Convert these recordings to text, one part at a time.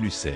Lucet.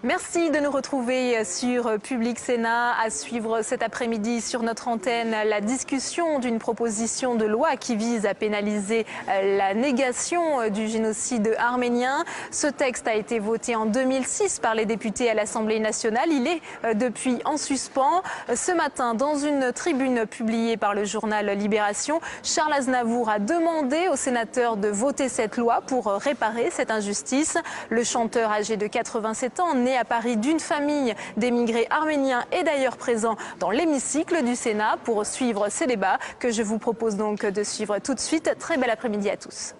Merci de nous retrouver sur Public Sénat, à suivre cet après-midi sur notre antenne la discussion d'une proposition de loi qui vise à pénaliser la négation du génocide arménien. Ce texte a été voté en 2006 par les députés à l'Assemblée nationale. Il est depuis en suspens. Ce matin, dans une tribune publiée par le journal Libération, Charles Aznavour a demandé aux sénateurs de voter cette loi pour réparer cette injustice. Le chanteur âgé de 87 ans, né à Paris d'une famille d'émigrés arméniens, est d'ailleurs présent dans l'hémicycle du Sénat pour suivre ces débats que je vous propose donc de suivre tout de suite. Très bel après-midi à tous.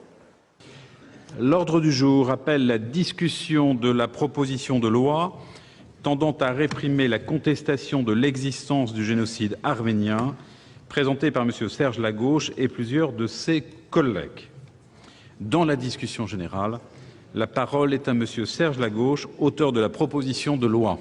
L'ordre du jour appelle la discussion de la proposition de loi tendant à réprimer la contestation de l'existence du génocide arménien, présentée par M. Serge Lagauche et plusieurs de ses collègues. Dans la discussion générale, la parole est à M. Serge Lagauche, auteur de la proposition de loi.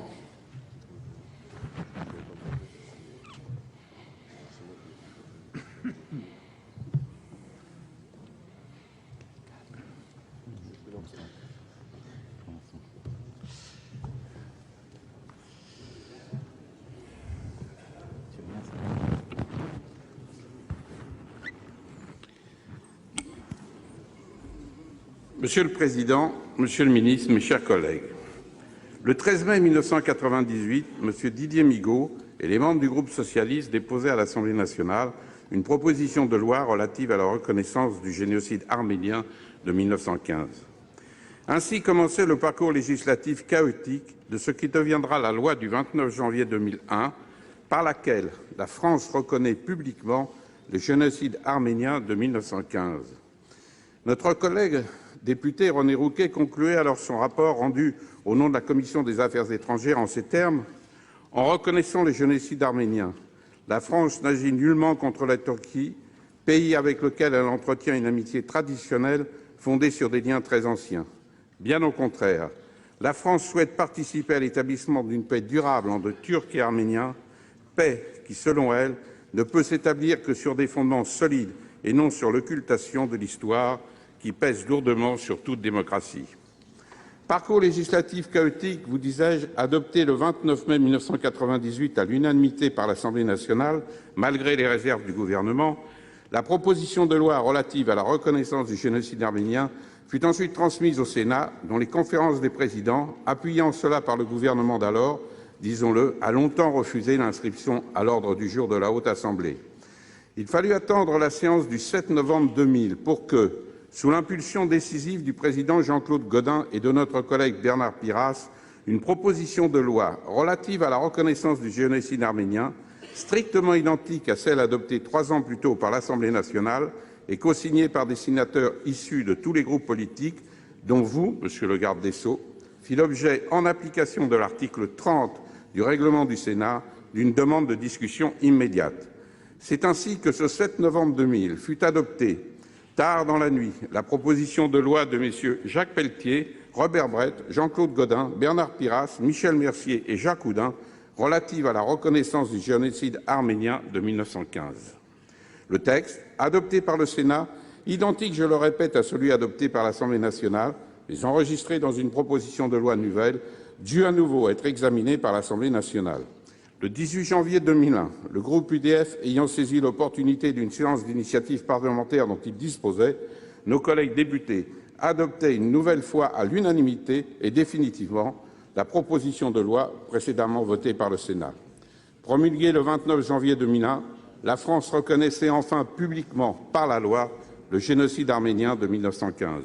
Monsieur le Président, Monsieur le Ministre, mes chers collègues, le 13 mai 1998, M. Didier Migaud et les membres du groupe socialiste déposaient à l'Assemblée nationale une proposition de loi relative à la reconnaissance du génocide arménien de 1915. Ainsi commençait le parcours législatif chaotique de ce qui deviendra la loi du 29 janvier 2001, par laquelle la France reconnaît publiquement le génocide arménien de 1915. Notre collègue député René Rouquet concluait alors son rapport rendu au nom de la Commission des Affaires étrangères en ces termes : en reconnaissant le génocide arménien, la France n'agit nullement contre la Turquie, pays avec lequel elle entretient une amitié traditionnelle fondée sur des liens très anciens. Bien au contraire, la France souhaite participer à l'établissement d'une paix durable entre Turcs et Arméniens, paix qui, selon elle, ne peut s'établir que sur des fondements solides et non sur l'occultation de l'histoire qui pèse lourdement sur toute démocratie. Parcours législatif chaotique, vous disais-je, adopté le 29 mai 1998 à l'unanimité par l'Assemblée nationale, malgré les réserves du gouvernement, la proposition de loi relative à la reconnaissance du génocide arménien fut ensuite transmise au Sénat, dont les conférences des présidents, appuyant cela par le gouvernement d'alors, disons-le, a longtemps refusé l'inscription à l'ordre du jour de la Haute Assemblée. Il fallut attendre la séance du 7 novembre 2000 pour que, sous l'impulsion décisive du président Jean-Claude Gaudin et de notre collègue Bernard Piras, une proposition de loi relative à la reconnaissance du génocide arménien, strictement identique à celle adoptée 3 ans plus tôt par l'Assemblée nationale et cosignée par des sénateurs issus de tous les groupes politiques, dont vous, Monsieur le garde des Sceaux, fit l'objet, en application de l'article 30 du règlement du Sénat, d'une demande de discussion immédiate. C'est ainsi que ce 7 novembre 2000 fut adoptée, tard dans la nuit, la proposition de loi de messieurs Jacques Pelletier, Robert Brett, Jean-Claude Gaudin, Bernard Piras, Michel Mercier et Jacques Oudin, relative à la reconnaissance du génocide arménien de 1915. Le texte, adopté par le Sénat, identique, je le répète, à celui adopté par l'Assemblée nationale, mais enregistré dans une proposition de loi nouvelle, dut à nouveau être examiné par l'Assemblée nationale. Le 18 janvier 2001, le groupe UDF ayant saisi l'opportunité d'une séance d'initiative parlementaire dont il disposait, nos collègues députés adoptaient une nouvelle fois à l'unanimité et définitivement la proposition de loi précédemment votée par le Sénat. Promulguée le 29 janvier 2001, la France reconnaissait enfin publiquement, par la loi, le génocide arménien de 1915.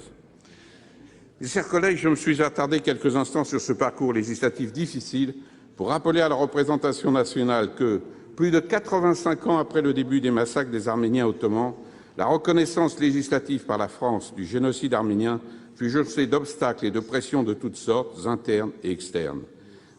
Mes chers collègues, je me suis attardé quelques instants sur ce parcours législatif difficile pour rappeler à la représentation nationale que, plus de 85 ans après le début des massacres des Arméniens ottomans, la reconnaissance législative par la France du génocide arménien fut jaussée d'obstacles et de pressions de toutes sortes, internes et externes.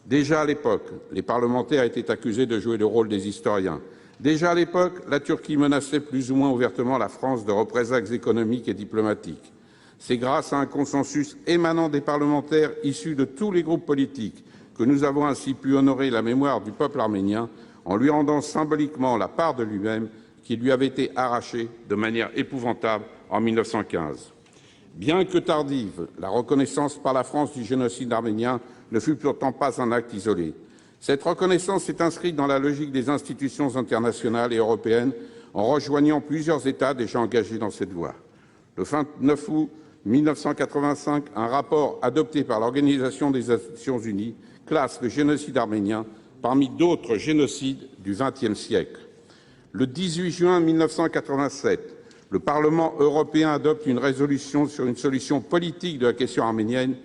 Déjà à l'époque, les parlementaires étaient accusés de jouer le rôle des historiens. Déjà à l'époque, la Turquie menaçait plus ou moins ouvertement la France de représailles économiques et diplomatiques. C'est grâce à un consensus émanant des parlementaires issus de tous les groupes politiques que nous avons ainsi pu honorer la mémoire du peuple arménien en lui rendant symboliquement la part de lui-même qui lui avait été arrachée de manière épouvantable en 1915. Bien que tardive, la reconnaissance par la France du génocide arménien ne fut pourtant pas un acte isolé. Cette reconnaissance s'est inscrite dans la logique des institutions internationales et européennes en rejoignant plusieurs États déjà engagés dans cette voie. Le 29 août 1985, un rapport adopté par l'Organisation des Nations Unies classe le génocide arménien parmi d'autres génocides du XXe siècle. Le 18 juin 1987, le Parlement européen adopte une résolution sur une solution politique de la question arménienne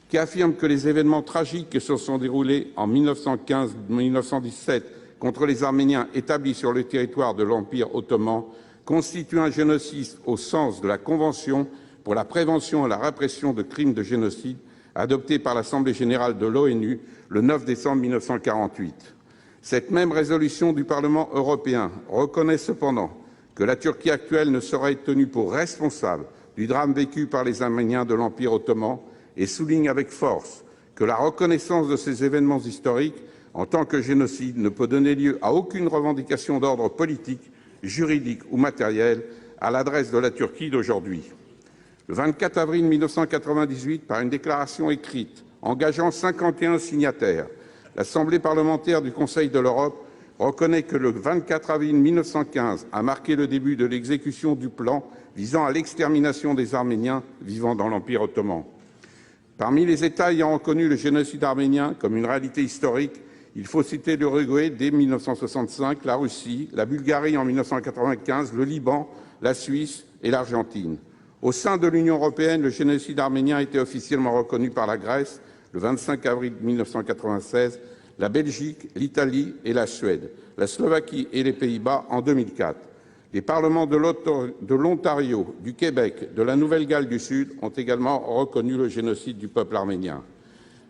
qui affirme que les événements tragiques qui se sont déroulés en 1915-1917 contre les Arméniens établis sur le territoire de l'Empire ottoman constituent un génocide au sens de la Convention pour la prévention et la répression de crimes de génocide adoptée par l'Assemblée générale de l'ONU le 9 décembre 1948. Cette même résolution du Parlement européen reconnaît cependant que la Turquie actuelle ne saurait être tenue pour responsable du drame vécu par les Arméniens de l'Empire ottoman et souligne avec force que la reconnaissance de ces événements historiques en tant que génocide ne peut donner lieu à aucune revendication d'ordre politique, juridique ou matériel à l'adresse de la Turquie d'aujourd'hui. Le 24 avril 1998, par une déclaration écrite engageant 51 signataires, l'Assemblée parlementaire du Conseil de l'Europe reconnaît que le 24 avril 1915 a marqué le début de l'exécution du plan visant à l'extermination des Arméniens vivant dans l'Empire ottoman. Parmi les États ayant reconnu le génocide arménien comme une réalité historique, il faut citer l'Uruguay dès 1965, la Russie, la Bulgarie en 1995, le Liban, la Suisse et l'Argentine. Au sein de l'Union européenne, le génocide arménien a été officiellement reconnu par la Grèce le 25 avril 1996, la Belgique, l'Italie et la Suède, la Slovaquie et les Pays-Bas en 2004. Les parlements de l'Ontario, du Québec, de la Nouvelle-Galles du Sud ont également reconnu le génocide du peuple arménien.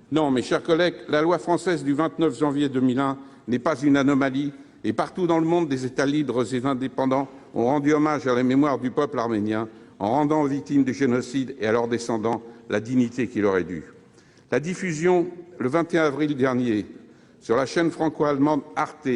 Non, mes chers collègues, la loi française du 29 janvier 2001 n'est pas une anomalie et partout dans le monde, des États libres et indépendants ont rendu hommage à la mémoire du peuple arménien en rendant aux victimes du génocide et à leurs descendants la dignité qui leur est due. La diffusion, le 21 avril dernier, sur la chaîne franco-allemande Arte,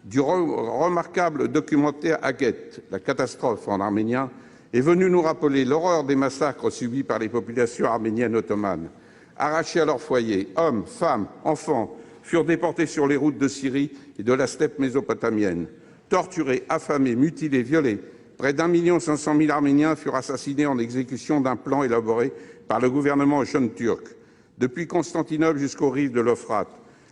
du remarquable documentaire Aguet, la catastrophe en arménien, est venue nous rappeler l'horreur des massacres subis par les populations arméniennes ottomanes. Arrachés à leur foyer, hommes, femmes, enfants furent déportés sur les routes de Syrie et de la steppe mésopotamienne. Torturés, affamés, mutilés, violés, près d'1,5 million Arméniens furent assassinés en exécution d'un plan élaboré par le gouvernement jeune turc. Depuis Constantinople jusqu'aux rives de l'Euphrate,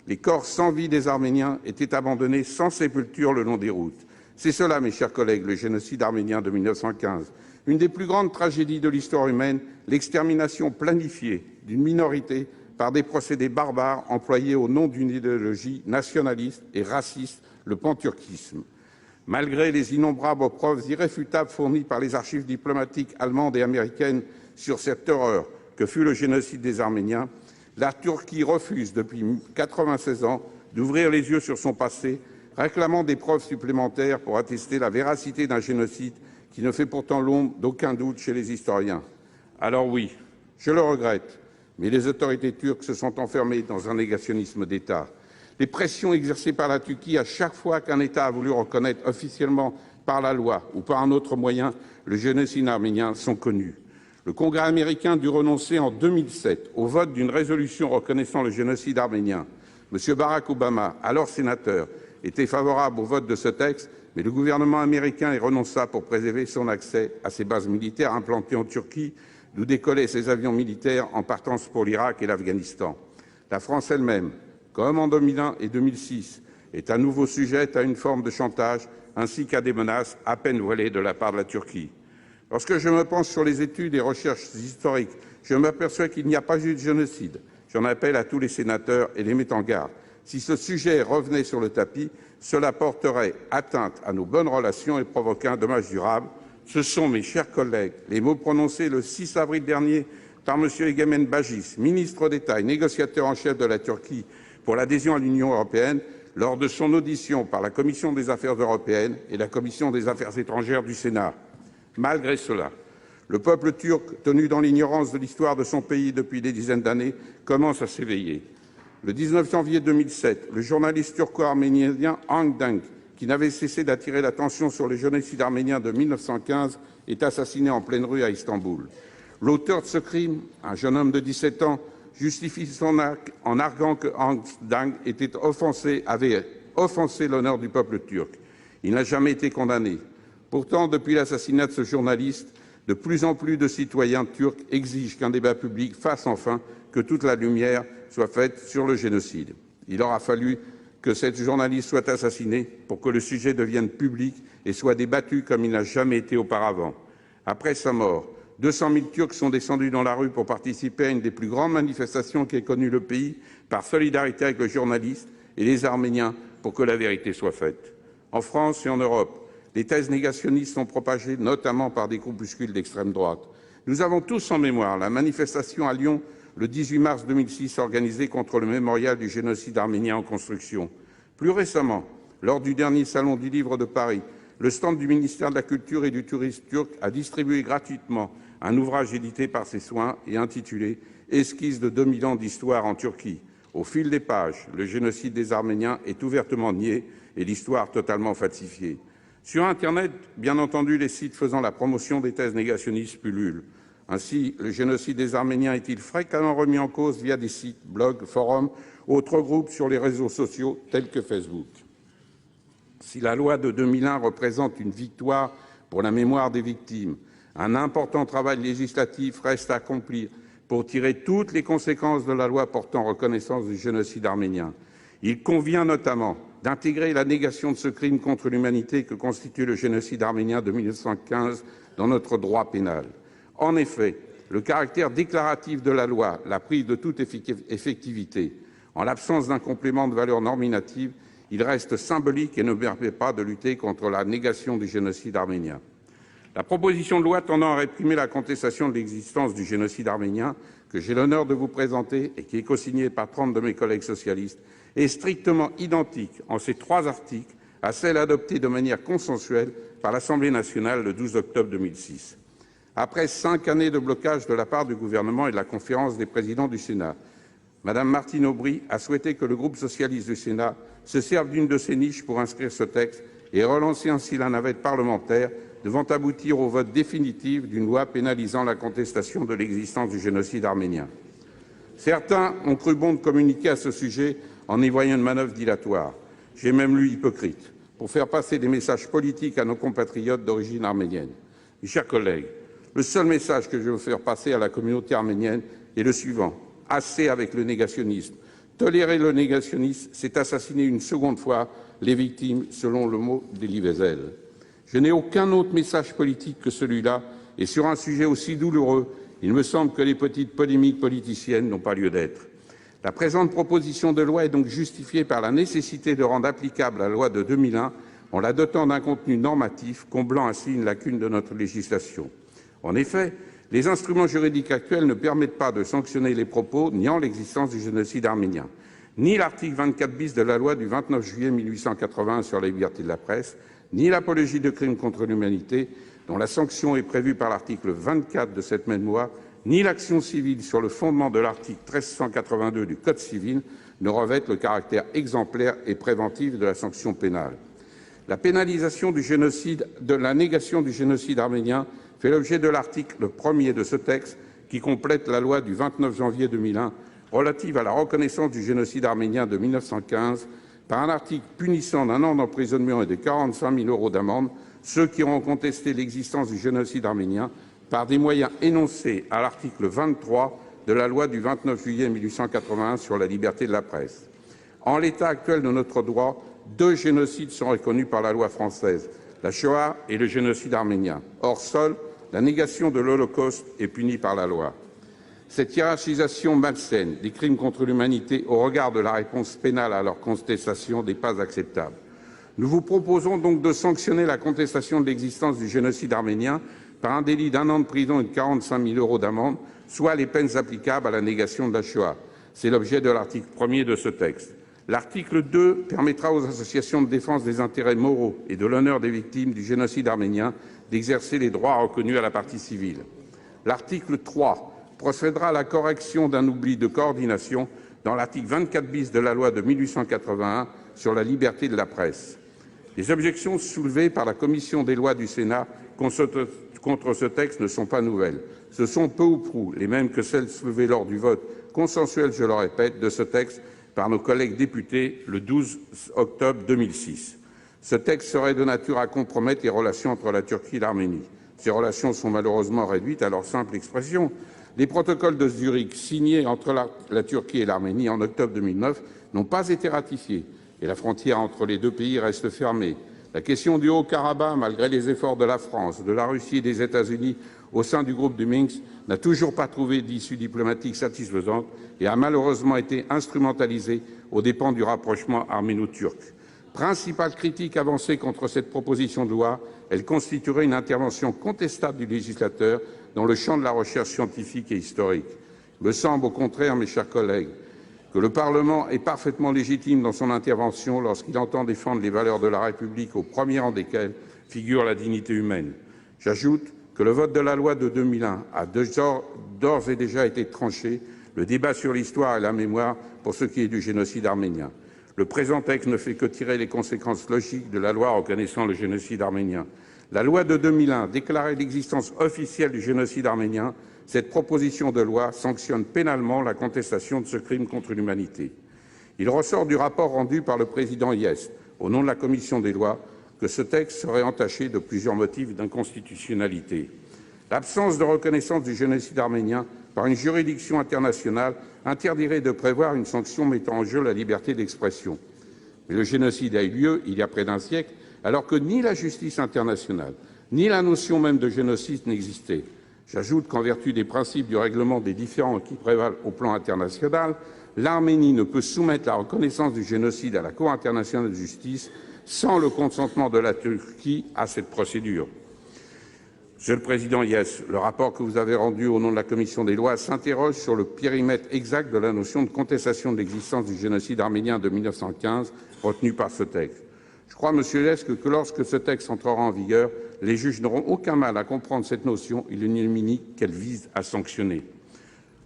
les corps sans vie des Arméniens étaient abandonnés sans sépulture le long des routes. C'est cela, mes chers collègues, le génocide arménien de 1915. Une des plus grandes tragédies de l'histoire humaine, l'extermination planifiée d'une minorité par des procédés barbares employés au nom d'une idéologie nationaliste et raciste, le panturquisme. Malgré les innombrables preuves irréfutables fournies par les archives diplomatiques allemandes et américaines sur cette horreur que fut le génocide des Arméniens, la Turquie refuse depuis 96 ans d'ouvrir les yeux sur son passé, réclamant des preuves supplémentaires pour attester la véracité d'un génocide qui ne fait pourtant l'ombre d'aucun doute chez les historiens. Alors oui, je le regrette, mais les autorités turques se sont enfermées dans un négationnisme d'État. Les pressions exercées par la Turquie à chaque fois qu'un État a voulu reconnaître officiellement par la loi ou par un autre moyen le génocide arménien sont connues. Le Congrès américain dut renoncer en 2007 au vote d'une résolution reconnaissant le génocide arménien. M. Barack Obama, alors sénateur, était favorable au vote de ce texte, mais le gouvernement américain y renonça pour préserver son accès à ses bases militaires implantées en Turquie, d'où décollaient ses avions militaires en partance pour l'Irak et l'Afghanistan. La France elle-même, comme en 2001 et 2006, est à nouveau sujette à une forme de chantage ainsi qu'à des menaces à peine voilées de la part de la Turquie. Lorsque je me penche sur les études et recherches historiques, je m'aperçois qu'il n'y a pas eu de génocide. J'en appelle à tous les sénateurs et les mets en garde. Si ce sujet revenait sur le tapis, cela porterait atteinte à nos bonnes relations et provoquerait un dommage durable. Ce sont, mes chers collègues, les mots prononcés le 6 avril dernier par M. Egemen Bajis, ministre d'État et négociateur en chef de la Turquie pour l'adhésion à l'Union européenne, lors de son audition par la Commission des affaires européennes et la Commission des affaires étrangères du Sénat. Malgré cela, le peuple turc, tenu dans l'ignorance de l'histoire de son pays depuis des dizaines d'années, commence à s'éveiller. Le 19 janvier 2007, le journaliste turco-arménien Hrant Dink, qui n'avait cessé d'attirer l'attention sur le génocide arménien de 1915, est assassiné en pleine rue à Istanbul. L'auteur de ce crime, un jeune homme de 17 ans, justifie son acte en arguant que Hrant Dink avait offensé l'honneur du peuple turc. Il n'a jamais été condamné. Pourtant, depuis l'assassinat de ce journaliste, de plus en plus de citoyens turcs exigent qu'un débat public fasse enfin que toute la lumière soit faite sur le génocide. Il aura fallu que cette journaliste soit assassinée pour que le sujet devienne public et soit débattu comme il n'a jamais été auparavant. Après sa mort, 200 000 Turcs sont descendus dans la rue pour participer à une des plus grandes manifestations qu'ait connues le pays, par solidarité avec le journaliste et les Arméniens, pour que la vérité soit faite. En France et en Europe, les thèses négationnistes sont propagées, notamment par des groupuscules d'extrême droite. Nous avons tous en mémoire la manifestation à Lyon le 18 mars 2006 organisée contre le mémorial du génocide arménien en construction. Plus récemment, lors du dernier Salon du Livre de Paris, le stand du ministère de la Culture et du Tourisme turc a distribué gratuitement un ouvrage édité par ses soins et intitulé « Esquisse de 2000 ans d'histoire en Turquie ». Au fil des pages, le génocide des Arméniens est ouvertement nié et l'histoire totalement falsifiée. Sur Internet, bien entendu, les sites faisant la promotion des thèses négationnistes pullulent. Ainsi, le génocide des Arméniens est-il fréquemment remis en cause via des sites, blogs, forums, autres groupes sur les réseaux sociaux tels que Facebook. Si la loi de 2001 représente une victoire pour la mémoire des victimes, un important travail législatif reste à accomplir pour tirer toutes les conséquences de la loi portant reconnaissance du génocide arménien. Il convient notamment d'intégrer la négation de ce crime contre l'humanité que constitue le génocide arménien de 1915 dans notre droit pénal. En effet, le caractère déclaratif de la loi l'a prive de toute effectivité. En l'absence d'un complément de valeur normative, il reste symbolique et ne permet pas de lutter contre la négation du génocide arménien. La proposition de loi tendant à réprimer la contestation de l'existence du génocide arménien, que j'ai l'honneur de vous présenter et qui est cosignée par 30 de mes collègues socialistes, est strictement identique en ses 3 articles à celle adoptée de manière consensuelle par l'Assemblée nationale le 12 octobre 2006. Après 5 années de blocage de la part du gouvernement et de la conférence des présidents du Sénat, Mme Martine Aubry a souhaité que le groupe socialiste du Sénat se serve d'une de ses niches pour inscrire ce texte et relancer ainsi la navette parlementaire devant aboutir au vote définitif d'une loi pénalisant la contestation de l'existence du génocide arménien. Certains ont cru bon de communiquer à ce sujet en y voyant une manœuvre dilatoire. J'ai même lu hypocrite, pour faire passer des messages politiques à nos compatriotes d'origine arménienne. Mes chers collègues, le seul message que je veux faire passer à la communauté arménienne est le suivant. Assez avec le négationnisme. Tolérer le négationnisme, c'est assassiner une seconde fois les victimes, selon le mot d'Elie Wiesel. Je n'ai aucun autre message politique que celui-là, et sur un sujet aussi douloureux, il me semble que les petites polémiques politiciennes n'ont pas lieu d'être. La présente proposition de loi est donc justifiée par la nécessité de rendre applicable la loi de 2001 en la dotant d'un contenu normatif, comblant ainsi une lacune de notre législation. En effet, les instruments juridiques actuels ne permettent pas de sanctionner les propos niant l'existence du génocide arménien. Ni l'article 24 bis de la loi du 29 juillet 1881 sur la liberté de la presse, ni l'apologie de crimes contre l'humanité, dont la sanction est prévue par l'article 24 de cette même loi, ni l'action civile sur le fondement de l'article 1382 du Code civil ne revêtent le caractère exemplaire et préventif de la sanction pénale. La pénalisation du génocide, de la négation du génocide arménien fait l'objet de l'article 1er de ce texte qui complète la loi du 29 janvier 2001 relative à la reconnaissance du génocide arménien de 1915 par un article punissant d'1 an d'emprisonnement et de 45 000 € d'amende ceux qui auront contesté l'existence du génocide arménien par des moyens énoncés à l'article 23 de la loi du 29 juillet 1881 sur la liberté de la presse. En l'état actuel de notre droit, 2 génocides sont reconnus par la loi française, la Shoah et le génocide arménien. Or, seule la négation de l'Holocauste est punie par la loi. Cette hiérarchisation malsaine des crimes contre l'humanité au regard de la réponse pénale à leur contestation n'est pas acceptable. Nous vous proposons donc de sanctionner la contestation de l'existence du génocide arménien par un délit d'1 an de prison et de 45 000 € d'amende, soit les peines applicables à la négation de la Shoah. C'est l'objet de l'article 1er de ce texte. L'article 2 permettra aux associations de défense des intérêts moraux et de l'honneur des victimes du génocide arménien d'exercer les droits reconnus à la partie civile. L'article 3 procédera à la correction d'un oubli de coordination dans l'article 24 bis de la loi de 1881 sur la liberté de la presse. Les objections soulevées par la commission des lois du Sénat contre ce texte ne sont pas nouvelles. Ce sont peu ou prou les mêmes que celles soulevées lors du vote consensuel, je le répète, de ce texte par nos collègues députés le 12 octobre 2006. Ce texte serait de nature à compromettre les relations entre la Turquie et l'Arménie. Ces relations sont malheureusement réduites à leur simple expression. Les protocoles de Zurich signés entre la Turquie et l'Arménie en octobre 2009 n'ont pas été ratifiés et la frontière entre les deux pays reste fermée. La question du Haut-Karabakh, malgré les efforts de la France, de la Russie et des États-Unis au sein du groupe du Minsk, n'a toujours pas trouvé d'issue diplomatique satisfaisante et a malheureusement été instrumentalisée aux dépens du rapprochement arméno-turc. Principale critique avancée contre cette proposition de loi, elle constituerait une intervention contestable du législateur dans le champ de la recherche scientifique et historique. Il me semble au contraire, mes chers collègues, que le Parlement est parfaitement légitime dans son intervention lorsqu'il entend défendre les valeurs de la République, au premier rang desquelles figure la dignité humaine. J'ajoute que le vote de la loi de 2001 a d'ores et déjà été tranché, le débat sur l'histoire et la mémoire pour ce qui est du génocide arménien. Le présent texte ne fait que tirer les conséquences logiques de la loi reconnaissant le génocide arménien. La loi de 2001 déclarait l'existence officielle du génocide arménien. Cette proposition de loi sanctionne pénalement la contestation de ce crime contre l'humanité. Il ressort du rapport rendu par le président Hyest, au nom de la commission des lois, que ce texte serait entaché de plusieurs motifs d'inconstitutionnalité. L'absence de reconnaissance du génocide arménien par une juridiction internationale interdirait de prévoir une sanction mettant en jeu la liberté d'expression. Mais le génocide a eu lieu il y a près d'un siècle, alors que ni la justice internationale, ni la notion même de génocide n'existaient. J'ajoute qu'en vertu des principes du règlement des différends qui prévalent au plan international, l'Arménie ne peut soumettre la reconnaissance du génocide à la Cour internationale de justice sans le consentement de la Turquie à cette procédure. Monsieur le Président Hyest, le rapport que vous avez rendu au nom de la Commission des lois s'interroge sur le périmètre exact de la notion de contestation de l'existence du génocide arménien de 1915 retenue par ce texte. Je crois, Monsieur Hyest, que lorsque ce texte entrera en vigueur, les juges n'auront aucun mal à comprendre cette notion et l'ignominie qu'elle vise à sanctionner.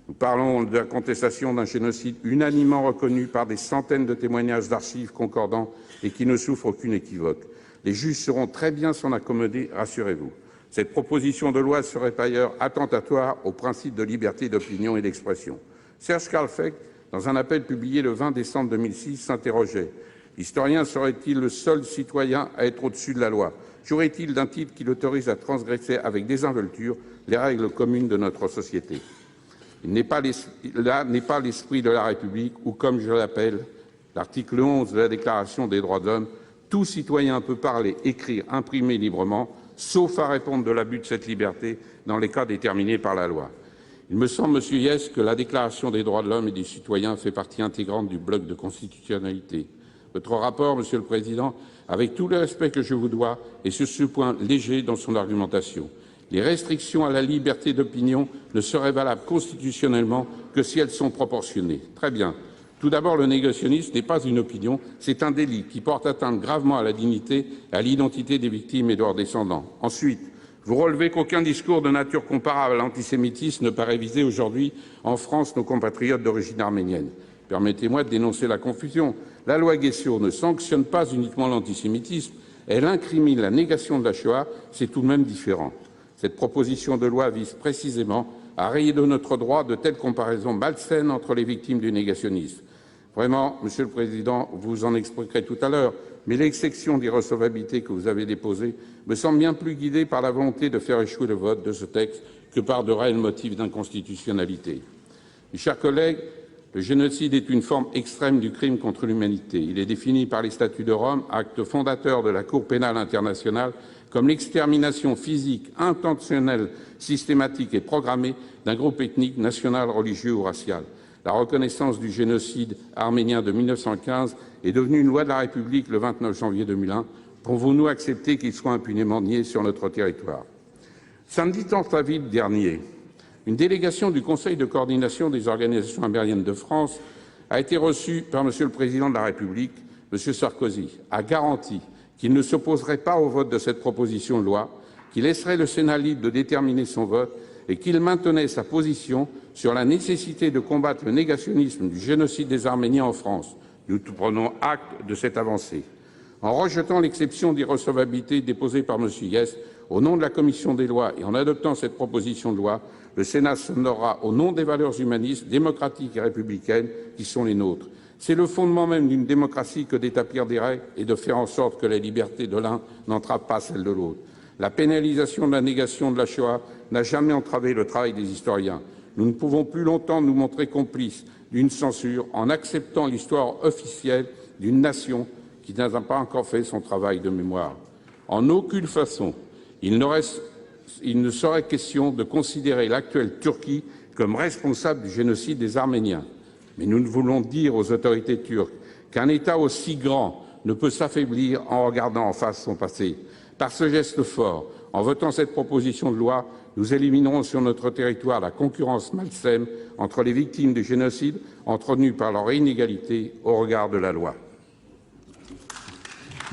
Nous parlons de la contestation d'un génocide unanimement reconnu par des centaines de témoignages d'archives concordants et qui ne souffre aucun équivoque. Les juges sauront très bien s'en accommoder, rassurez-vous. Cette proposition de loi serait par ailleurs attentatoire au principe de liberté d'opinion et d'expression. Serge Karlfeck, dans un appel publié le 20 décembre 2006, s'interrogeait. L'historien serait-il le seul citoyen à être au-dessus de la loi? Jouirait-il d'un titre qui l'autorise à transgresser avec désinvolture les règles communes de notre société? Là n'est pas l'esprit de la République ou, comme je l'appelle, l'article 11 de la Déclaration des droits de l'homme, tout citoyen peut parler, écrire, imprimer librement, sauf à répondre de l'abus de cette liberté dans les cas déterminés par la loi. Il me semble, Monsieur Hyest, que la Déclaration des droits de l'homme et du citoyen fait partie intégrante du bloc de constitutionnalité. Votre rapport, Monsieur le Président, avec tout le respect que je vous dois, est sur ce point léger dans son argumentation. Les restrictions à la liberté d'opinion ne seraient valables constitutionnellement que si elles sont proportionnées. Très bien. Tout d'abord, le négationnisme n'est pas une opinion, c'est un délit qui porte atteinte gravement à la dignité et à l'identité des victimes et de leurs descendants. Ensuite, vous relevez qu'aucun discours de nature comparable à l'antisémitisme ne paraît viser aujourd'hui en France nos compatriotes d'origine arménienne. Permettez-moi de dénoncer la confusion. La loi Guessio ne sanctionne pas uniquement l'antisémitisme, elle incrimine la négation de la Shoah, c'est tout de même différent. Cette proposition de loi vise précisément à rayer de notre droit de telles comparaisons malsaines entre les victimes du négationnisme. Vraiment, Monsieur le Président, vous en expliquerez tout à l'heure, mais l'exception d'irrecevabilité que vous avez déposée me semble bien plus guidée par la volonté de faire échouer le vote de ce texte que par de réels motifs d'inconstitutionnalité. Mes chers collègues, le génocide est une forme extrême du crime contre l'humanité. Il est défini par les statuts de Rome, acte fondateur de la Cour pénale internationale, comme l'extermination physique, intentionnelle, systématique et programmée d'un groupe ethnique, national, religieux ou racial. La reconnaissance du génocide arménien de 1915 est devenue une loi de la République le 29 janvier 2001. Pouvons-nous accepter qu'il soit impunément nié sur notre territoire? Samedi 30 avril dernier, une délégation du Conseil de coordination des organisations amérindiennes de France a été reçue par M. le Président de la République, M. Sarkozy, a garanti qu'il ne s'opposerait pas au vote de cette proposition de loi, qu'il laisserait le Sénat libre de déterminer son vote et qu'il maintenait sa position sur la nécessité de combattre le négationnisme du génocide des Arméniens en France. Nous prenons acte de cette avancée. En rejetant l'exception d'irrecevabilité déposée par M. Hyest au nom de la commission des lois et en adoptant cette proposition de loi, le Sénat s'honorera au nom des valeurs humanistes, démocratiques et républicaines qui sont les nôtres. C'est le fondement même d'une démocratie que d'établir des règles et de faire en sorte que la liberté de l'un n'entrave pas celle de l'autre. La pénalisation de la négation de la Shoah n'a jamais entravé le travail des historiens. Nous ne pouvons plus longtemps nous montrer complices d'une censure en acceptant l'histoire officielle d'une nation qui n'a pas encore fait son travail de mémoire. En aucune façon, il ne serait question de considérer l'actuelle Turquie comme responsable du génocide des Arméniens. Mais nous voulons dire aux autorités turques qu'un État aussi grand ne peut s'affaiblir en regardant en face son passé. Par ce geste fort, en votant cette proposition de loi, nous éliminerons sur notre territoire la concurrence malsaine entre les victimes du génocide, entretenues par leur inégalité au regard de la loi.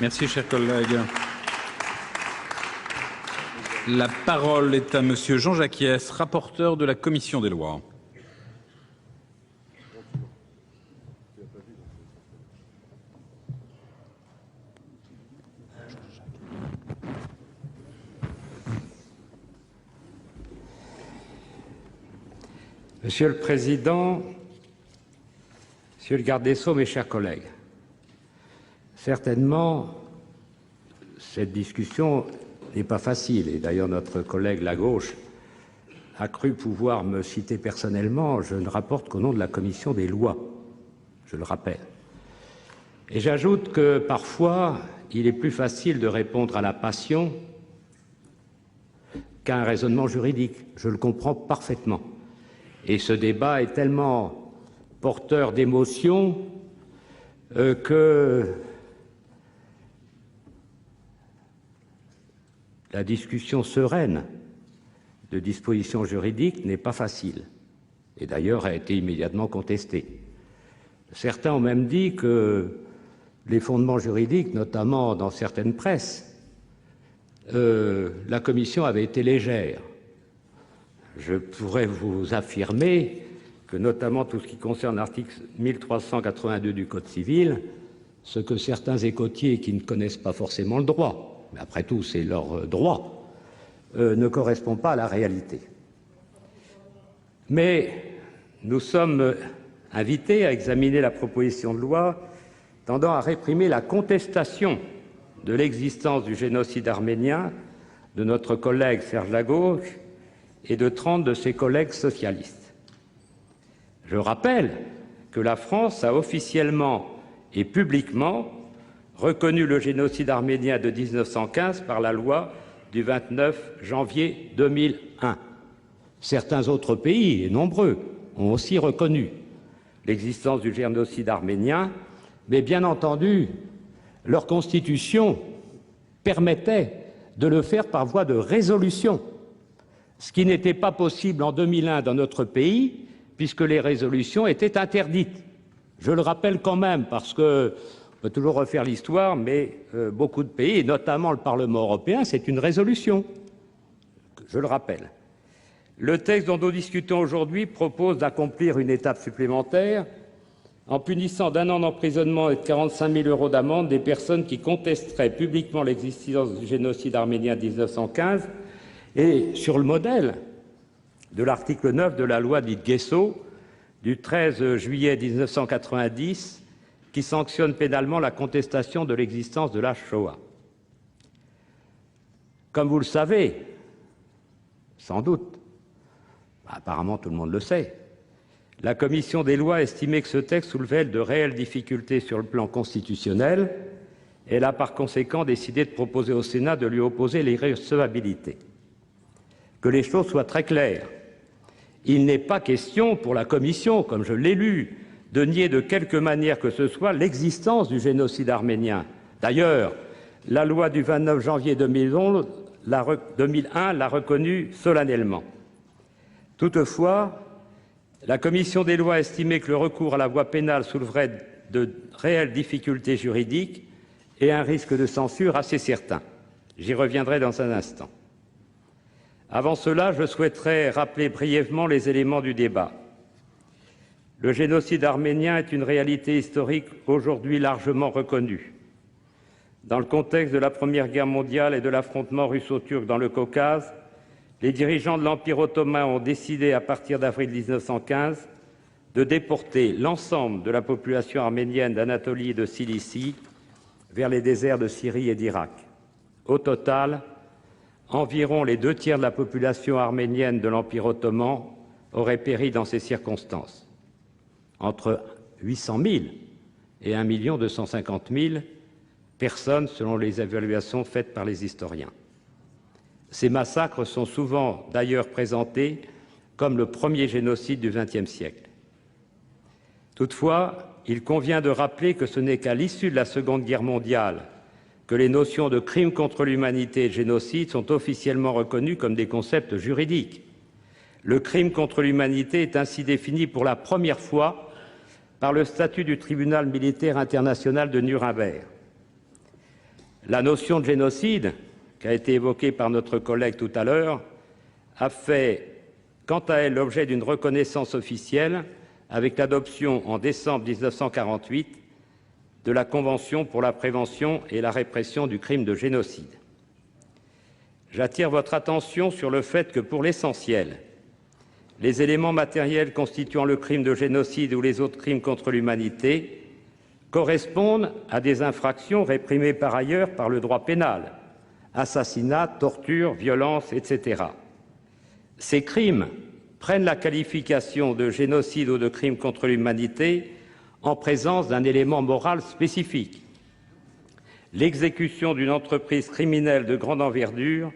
Merci, cher collègue. La parole est à Monsieur Jean-Jacques Hyest, rapporteur de la Commission des lois. Monsieur le Président, Monsieur le garde des Sceaux, mes chers collègues, certainement, cette discussion n'est pas facile. Et d'ailleurs, notre collègue La Gauche a cru pouvoir me citer personnellement. Je ne rapporte qu'au nom de la Commission des lois, je le rappelle. Et j'ajoute que parfois, il est plus facile de répondre à la passion qu'à un raisonnement juridique. Je le comprends parfaitement. Et ce débat est tellement porteur d'émotions que la discussion sereine de dispositions juridiques n'est pas facile, et d'ailleurs a été immédiatement contestée. Certains ont même dit que les fondements juridiques, notamment dans certaines presses, la Commission avait été légère. Je pourrais vous affirmer que, notamment tout ce qui concerne l'article 1382 du Code civil, ce que certains écotiers qui ne connaissent pas forcément le droit, mais après tout c'est leur droit, ne correspond pas à la réalité. Mais nous sommes invités à examiner la proposition de loi tendant à réprimer la contestation de l'existence du génocide arménien de notre collègue Serge Lagauche et de 30 de ses collègues socialistes. Je rappelle que la France a officiellement et publiquement reconnu le génocide arménien de 1915 par la loi du 29 janvier 2001. Certains autres pays, et nombreux, ont aussi reconnu l'existence du génocide arménien, mais bien entendu, leur constitution permettait de le faire par voie de résolution, ce qui n'était pas possible en 2001 dans notre pays, puisque les résolutions étaient interdites. Je le rappelle quand même, parce qu'on peut toujours refaire l'histoire, mais beaucoup de pays, et notamment le Parlement européen, c'est une résolution. Je le rappelle. Le texte dont nous discutons aujourd'hui propose d'accomplir une étape supplémentaire en punissant d'1 an d'emprisonnement et de 45 000 € d'amende des personnes qui contesteraient publiquement l'existence du génocide arménien de 1915, et sur le modèle de l'article 9 de la loi dite Guesso du 13 juillet 1990, qui sanctionne pénalement la contestation de l'existence de la Shoah. Comme vous le savez, sans doute, apparemment tout le monde le sait, la Commission des lois a estimé que ce texte soulevait de réelles difficultés sur le plan constitutionnel. Elle a par conséquent décidé de proposer au Sénat de lui opposer l'irrecevabilité. Que les choses soient très claires. Il n'est pas question pour la Commission, comme je l'ai lu, de nier de quelque manière que ce soit l'existence du génocide arménien. D'ailleurs, la loi du 29 janvier 2001 l'a reconnu solennellement. Toutefois, la Commission des lois a estimé que le recours à la voie pénale souleverait de réelles difficultés juridiques et un risque de censure assez certain. J'y reviendrai dans un instant. Avant cela, je souhaiterais rappeler brièvement les éléments du débat. Le génocide arménien est une réalité historique aujourd'hui largement reconnue. Dans le contexte de la Première Guerre mondiale et de l'affrontement russo-turc dans le Caucase, les dirigeants de l'Empire ottoman ont décidé, à partir d'avril 1915, de déporter l'ensemble de la population arménienne d'Anatolie et de Cilicie vers les déserts de Syrie et d'Irak. Au total, environ les 2/3 de la population arménienne de l'Empire ottoman aurait péri dans ces circonstances. Entre 800 000 et 1 250 000 personnes, selon les évaluations faites par les historiens. Ces massacres sont souvent d'ailleurs présentés comme le premier génocide du XXe siècle. Toutefois, il convient de rappeler que ce n'est qu'à l'issue de la Seconde Guerre mondiale que les notions de crime contre l'humanité et de génocide sont officiellement reconnues comme des concepts juridiques. Le crime contre l'humanité est ainsi défini pour la première fois par le statut du tribunal militaire international de Nuremberg. La notion de génocide, qui a été évoquée par notre collègue tout à l'heure, a fait, quant à elle, l'objet d'une reconnaissance officielle avec l'adoption en décembre 1948 de la Convention pour la prévention et la répression du crime de génocide. J'attire votre attention sur le fait que, pour l'essentiel, les éléments matériels constituant le crime de génocide ou les autres crimes contre l'humanité correspondent à des infractions réprimées par ailleurs par le droit pénal, assassinat, torture, violence, etc. Ces crimes prennent la qualification de génocide ou de crime contre l'humanité en présence d'un élément moral spécifique. L'exécution d'une entreprise criminelle de grande envergure,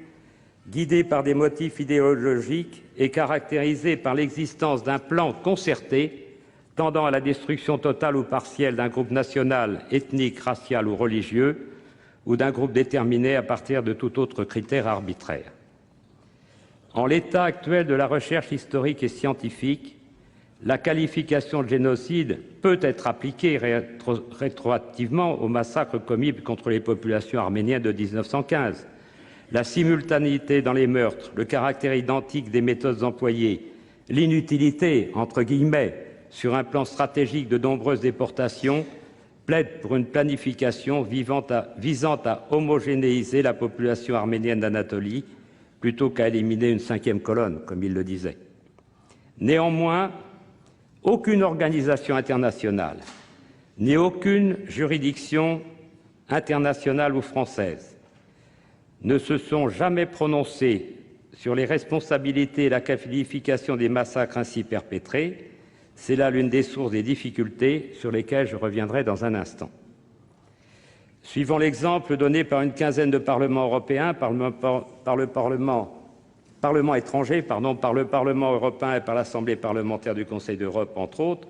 guidée par des motifs idéologiques et caractérisée par l'existence d'un plan concerté tendant à la destruction totale ou partielle d'un groupe national, ethnique, racial ou religieux, ou d'un groupe déterminé à partir de tout autre critère arbitraire. En l'état actuel de la recherche historique et scientifique, la qualification de génocide peut être appliquée rétroactivement aux massacres commis contre les populations arméniennes de 1915. La simultanéité dans les meurtres, le caractère identique des méthodes employées, l'inutilité, entre guillemets, sur un plan stratégique de nombreuses déportations, plaident pour une planification visant à homogénéiser la population arménienne d'Anatolie plutôt qu'à éliminer une cinquième colonne, comme il le disait. Néanmoins, aucune organisation internationale, ni aucune juridiction internationale ou française ne se sont jamais prononcées sur les responsabilités et la qualification des massacres ainsi perpétrés. C'est là l'une des sources des difficultés sur lesquelles je reviendrai dans un instant. Suivant l'exemple donné par une quinzaine de parlements européens, par le Parlement étranger, par le Parlement européen et par l'Assemblée parlementaire du Conseil d'Europe, entre autres,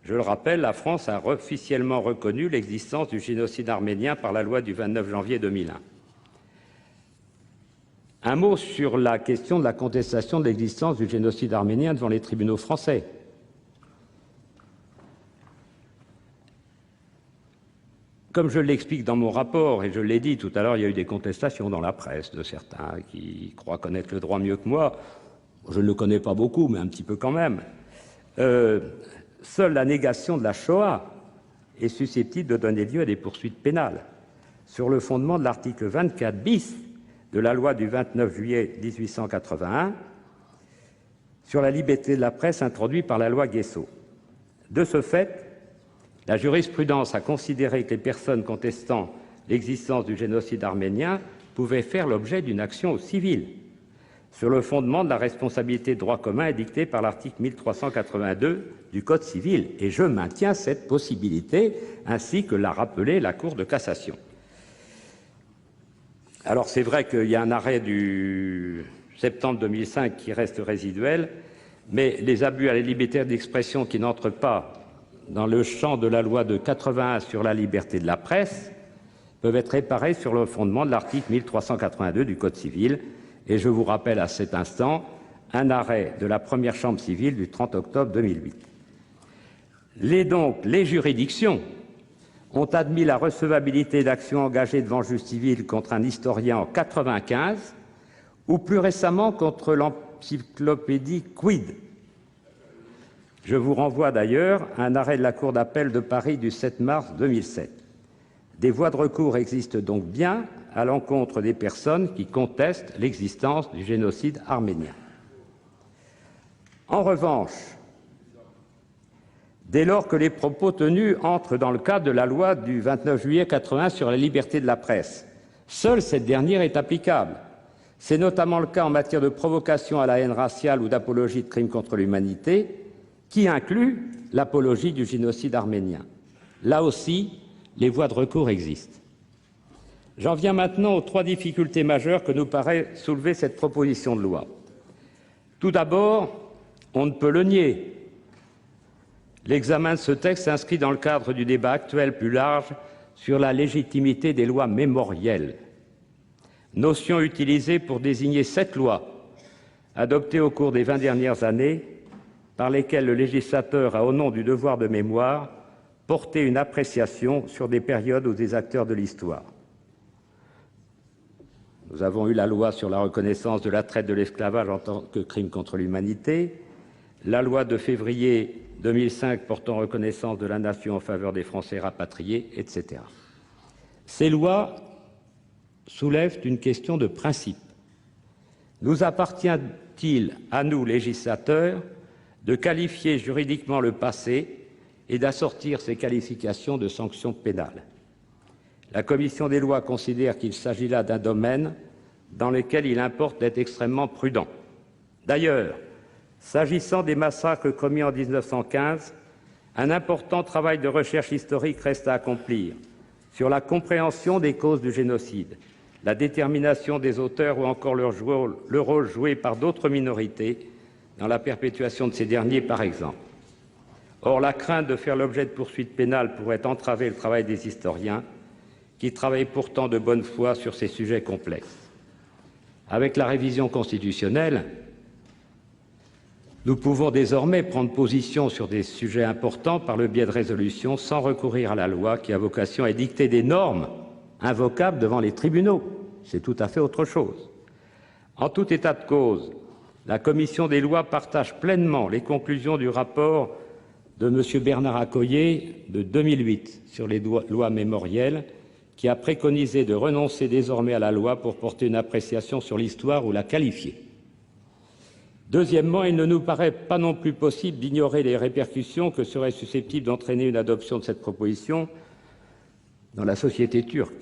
je le rappelle, la France a officiellement reconnu l'existence du génocide arménien par la loi du 29 janvier 2001. Un mot sur la question de la contestation de l'existence du génocide arménien devant les tribunaux français. Comme je l'explique dans mon rapport, et je l'ai dit tout à l'heure, il y a eu des contestations dans la presse de certains qui croient connaître le droit mieux que moi. Je ne le connais pas beaucoup, mais un petit peu quand même. Seule la négation de la Shoah est susceptible de donner lieu à des poursuites pénales, sur le fondement de l'article 24 bis de la loi du 29 juillet 1881 sur la liberté de la presse introduite par la loi Guessot. De ce fait, la jurisprudence a considéré que les personnes contestant l'existence du génocide arménien pouvaient faire l'objet d'une action civile, sur le fondement de la responsabilité de droit commun édictée par l'article 1382 du Code civil. Et je maintiens cette possibilité, ainsi que l'a rappelé la Cour de cassation. Alors c'est vrai qu'il y a un arrêt du septembre 2005 qui reste résiduel, mais les abus à la liberté d'expression qui n'entrent pas dans le champ de la loi de 81 sur la liberté de la presse peuvent être réparés sur le fondement de l'article 1382 du Code civil. Et je vous rappelle à cet instant un arrêt de la première chambre civile du 30 octobre 2008. Les juridictions ont admis la recevabilité d'actions engagées devant juge civil contre un historien en 1995 ou plus récemment contre l'encyclopédie Quid. Je vous renvoie d'ailleurs à un arrêt de la Cour d'appel de Paris du 7 mars 2007. Des voies de recours existent donc bien à l'encontre des personnes qui contestent l'existence du génocide arménien. En revanche, dès lors que les propos tenus entrent dans le cadre de la loi du 29 juillet 1981 sur la liberté de la presse, seule cette dernière est applicable. C'est notamment le cas en matière de provocation à la haine raciale ou d'apologie de crimes contre l'humanité, qui inclut l'apologie du génocide arménien. Là aussi, les voies de recours existent. J'en viens maintenant aux 3 difficultés majeures que nous paraît soulever cette proposition de loi. Tout d'abord, on ne peut le nier. L'examen de ce texte s'inscrit dans le cadre du débat actuel plus large sur la légitimité des lois mémorielles, notion utilisée pour désigner 7 lois adoptées au cours des 20 dernières années par lesquelles le législateur a, au nom du devoir de mémoire, porté une appréciation sur des périodes ou des acteurs de l'histoire. Nous avons eu la loi sur la reconnaissance de la traite de l'esclavage en tant que crime contre l'humanité, la loi de février 2005 portant reconnaissance de la nation en faveur des Français rapatriés, etc. Ces lois soulèvent une question de principe. Nous appartient-il à nous, législateurs, de qualifier juridiquement le passé et d'assortir ces qualifications de sanctions pénales? La commission des lois considère qu'il s'agit là d'un domaine dans lequel il importe d'être extrêmement prudent. D'ailleurs, s'agissant des massacres commis en 1915, un important travail de recherche historique reste à accomplir sur la compréhension des causes du génocide, la détermination des auteurs ou encore le rôle joué par d'autres minorités dans la perpétuation de ces derniers, par exemple. Or, la crainte de faire l'objet de poursuites pénales pourrait entraver le travail des historiens, qui travaillent pourtant de bonne foi sur ces sujets complexes. Avec la révision constitutionnelle, nous pouvons désormais prendre position sur des sujets importants par le biais de résolutions sans recourir à la loi qui a vocation à édicter des normes invocables devant les tribunaux. C'est tout à fait autre chose. En tout état de cause, la commission des lois partage pleinement les conclusions du rapport de M. Bernard Accoyer de 2008 sur les lois mémorielles, qui a préconisé de renoncer désormais à la loi pour porter une appréciation sur l'histoire ou la qualifier. Deuxièmement, il ne nous paraît pas non plus possible d'ignorer les répercussions que serait susceptible d'entraîner une adoption de cette proposition dans la société turque.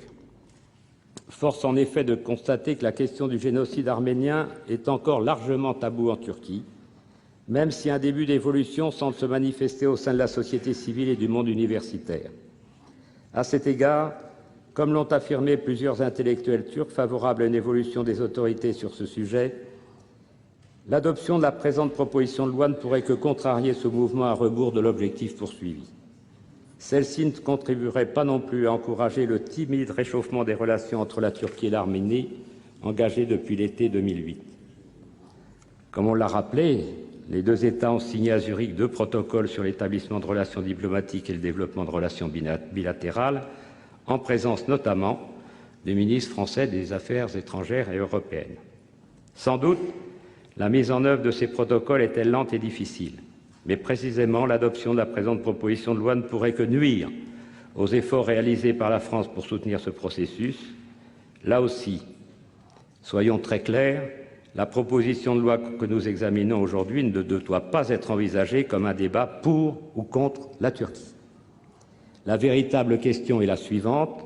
Force en effet de constater que la question du génocide arménien est encore largement taboue en Turquie, même si un début d'évolution semble se manifester au sein de la société civile et du monde universitaire. À cet égard, comme l'ont affirmé plusieurs intellectuels turcs favorables à une évolution des autorités sur ce sujet, l'adoption de la présente proposition de loi ne pourrait que contrarier ce mouvement à rebours de l'objectif poursuivi. Celle-ci ne contribuerait pas non plus à encourager le timide réchauffement des relations entre la Turquie et l'Arménie, engagé depuis l'été 2008. Comme on l'a rappelé, les 2 États ont signé à Zurich 2 protocoles sur l'établissement de relations diplomatiques et le développement de relations bilatérales, en présence notamment du ministre français des Affaires étrangères et européennes. Sans doute, la mise en œuvre de ces protocoles est-elle lente et difficile, mais précisément l'adoption de la présente proposition de loi ne pourrait que nuire aux efforts réalisés par la France pour soutenir ce processus. Là aussi, soyons très clairs, la proposition de loi que nous examinons aujourd'hui ne doit pas être envisagée comme un débat pour ou contre la Turquie. La véritable question est la suivante: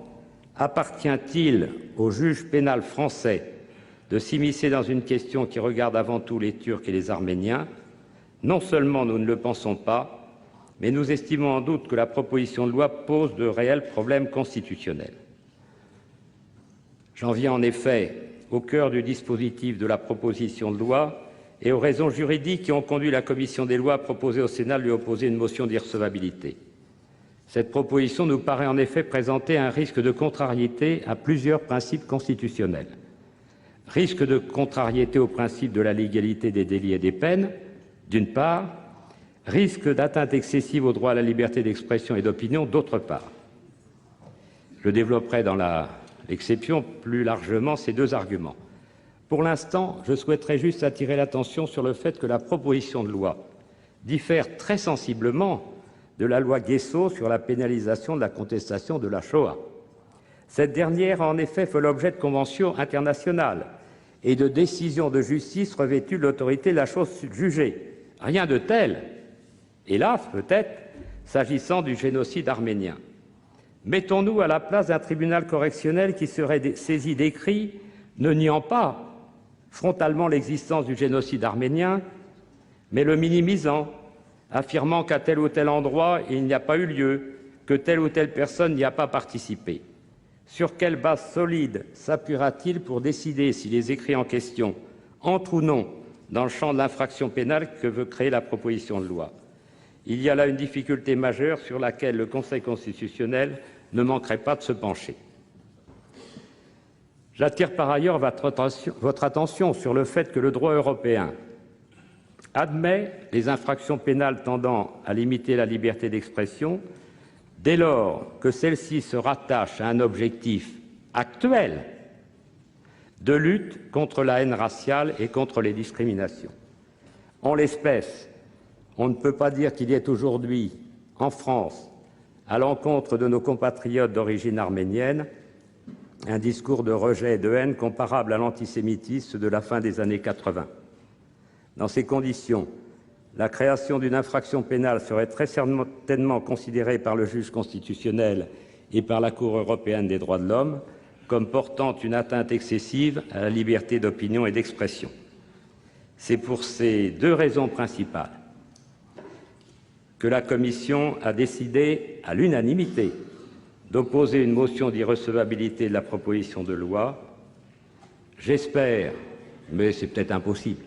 appartient-il au juge pénal français de s'immiscer dans une question qui regarde avant tout les Turcs et les Arméniens? Non seulement nous ne le pensons pas, mais nous estimons en doute que la proposition de loi pose de réels problèmes constitutionnels. J'en viens en effet au cœur du dispositif de la proposition de loi et aux raisons juridiques qui ont conduit la commission des lois à proposer au Sénat de lui opposer une motion d'irrecevabilité. Cette proposition nous paraît en effet présenter un risque de contrariété à plusieurs principes constitutionnels. Risque de contrariété au principe de la légalité des délits et des peines, d'une part, risque d'atteinte excessive au droit à la liberté d'expression et d'opinion, d'autre part. Je développerai dans l'exception plus largement ces 2 arguments. Pour l'instant, je souhaiterais juste attirer l'attention sur le fait que la proposition de loi diffère très sensiblement de la loi Guessot sur la pénalisation de la contestation de la Shoah. Cette dernière a en effet fait l'objet de conventions internationales et de décisions de justice revêtues de l'autorité de la chose jugée. Rien de tel, hélas peut-être, s'agissant du génocide arménien. Mettons-nous à la place d'un tribunal correctionnel qui serait saisi d'écrits ne niant pas frontalement l'existence du génocide arménien, mais le minimisant, affirmant qu'à tel ou tel endroit il n'y a pas eu lieu, que telle ou telle personne n'y a pas participé. Sur quelle base solide s'appuiera-t-il pour décider si les écrits en question entrent ou non dans le champ de l'infraction pénale que veut créer la proposition de loi? Il y a là une difficulté majeure sur laquelle le Conseil constitutionnel ne manquerait pas de se pencher. J'attire par ailleurs votre attention sur le fait que le droit européen admet les infractions pénales tendant à limiter la liberté d'expression dès lors que celle-ci se rattache à un objectif actuel de lutte contre la haine raciale et contre les discriminations. En l'espèce, on ne peut pas dire qu'il y ait aujourd'hui, en France, à l'encontre de nos compatriotes d'origine arménienne, un discours de rejet et de haine comparable à l'antisémitisme de la fin des années 80. Dans ces conditions, la création d'une infraction pénale serait très certainement considérée par le juge constitutionnel et par la Cour européenne des droits de l'homme comme portant une atteinte excessive à la liberté d'opinion et d'expression. C'est pour ces deux raisons principales que la Commission a décidé, à l'unanimité, d'opposer une motion d'irrecevabilité de la proposition de loi. J'espère, mais c'est peut-être impossible,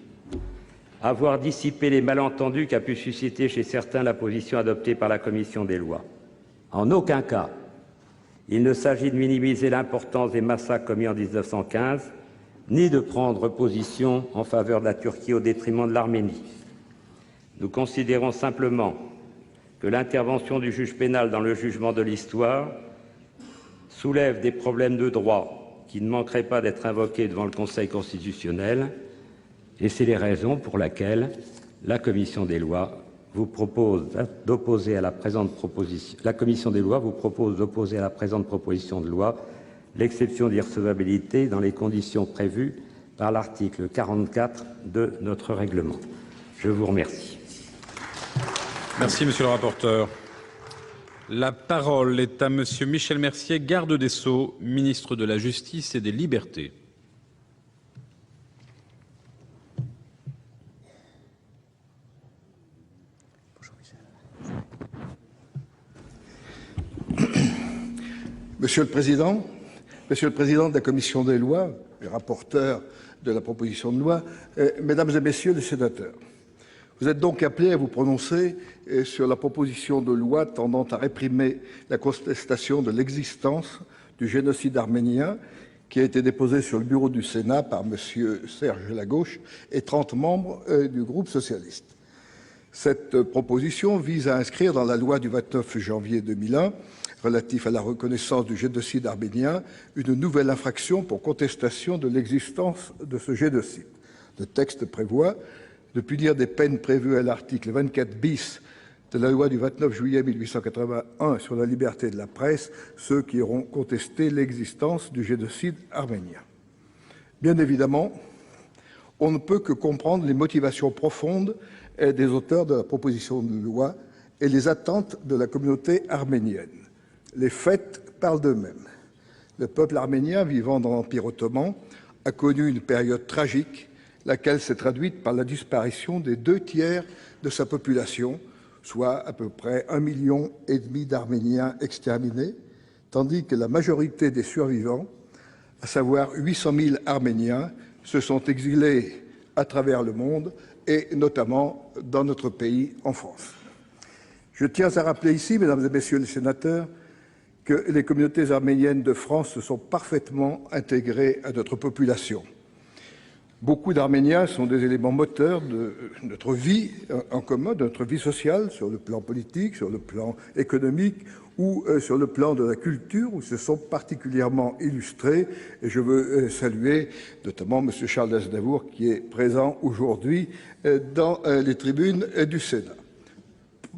avoir dissipé les malentendus qu'a pu susciter chez certains la position adoptée par la Commission des lois. En aucun cas, il ne s'agit de minimiser l'importance des massacres commis en 1915, ni de prendre position en faveur de la Turquie au détriment de l'Arménie. Nous considérons simplement que l'intervention du juge pénal dans le jugement de l'histoire soulève des problèmes de droit qui ne manqueraient pas d'être invoqués devant le Conseil constitutionnel, et c'est les raisons pour lesquelles la Commission des lois vous propose d'opposer à la présente proposition. La Commission des lois vous propose d'opposer à la présente proposition de loi l'exception d'irrecevabilité dans les conditions prévues par l'article 44 de notre règlement. Je vous remercie. Merci, monsieur le rapporteur. La parole est à monsieur Michel Mercier, garde des Sceaux, ministre de la Justice et des Libertés. Monsieur le Président de la Commission des lois, le rapporteur de la proposition de loi, Mesdames et Messieurs les sénateurs, vous êtes donc appelés à vous prononcer sur la proposition de loi tendant à réprimer la contestation de l'existence du génocide arménien qui a été déposée sur le bureau du Sénat par Monsieur Serge Lagauche et 30 membres du groupe socialiste. Cette proposition vise à inscrire dans la loi du 29 janvier 2001 relatif à la reconnaissance du génocide arménien une nouvelle infraction pour contestation de l'existence de ce génocide. Le texte prévoit de punir des peines prévues à l'article 24 bis de la loi du 29 juillet 1881 sur la liberté de la presse ceux qui auront contesté l'existence du génocide arménien. Bien évidemment, on ne peut que comprendre les motivations profondes des auteurs de la proposition de loi et les attentes de la communauté arménienne. Les faits parlent d'eux-mêmes. Le peuple arménien vivant dans l'Empire ottoman a connu une période tragique, laquelle s'est traduite par la disparition des 2/3 de sa population, soit à peu près 1,5 million d'Arméniens exterminés, tandis que la majorité des survivants, à savoir 800 000 Arméniens, se sont exilés à travers le monde et notamment dans notre pays, en France. Je tiens à rappeler ici, Mesdames et Messieurs les sénateurs, que les communautés arméniennes de France se sont parfaitement intégrées à notre population. Beaucoup d'Arméniens sont des éléments moteurs de notre vie en commun, de notre vie sociale, sur le plan politique, sur le plan économique ou sur le plan de la culture, où se sont particulièrement illustrés. Et je veux saluer notamment M. Charles Aznavour, qui est présent aujourd'hui dans les tribunes du Sénat.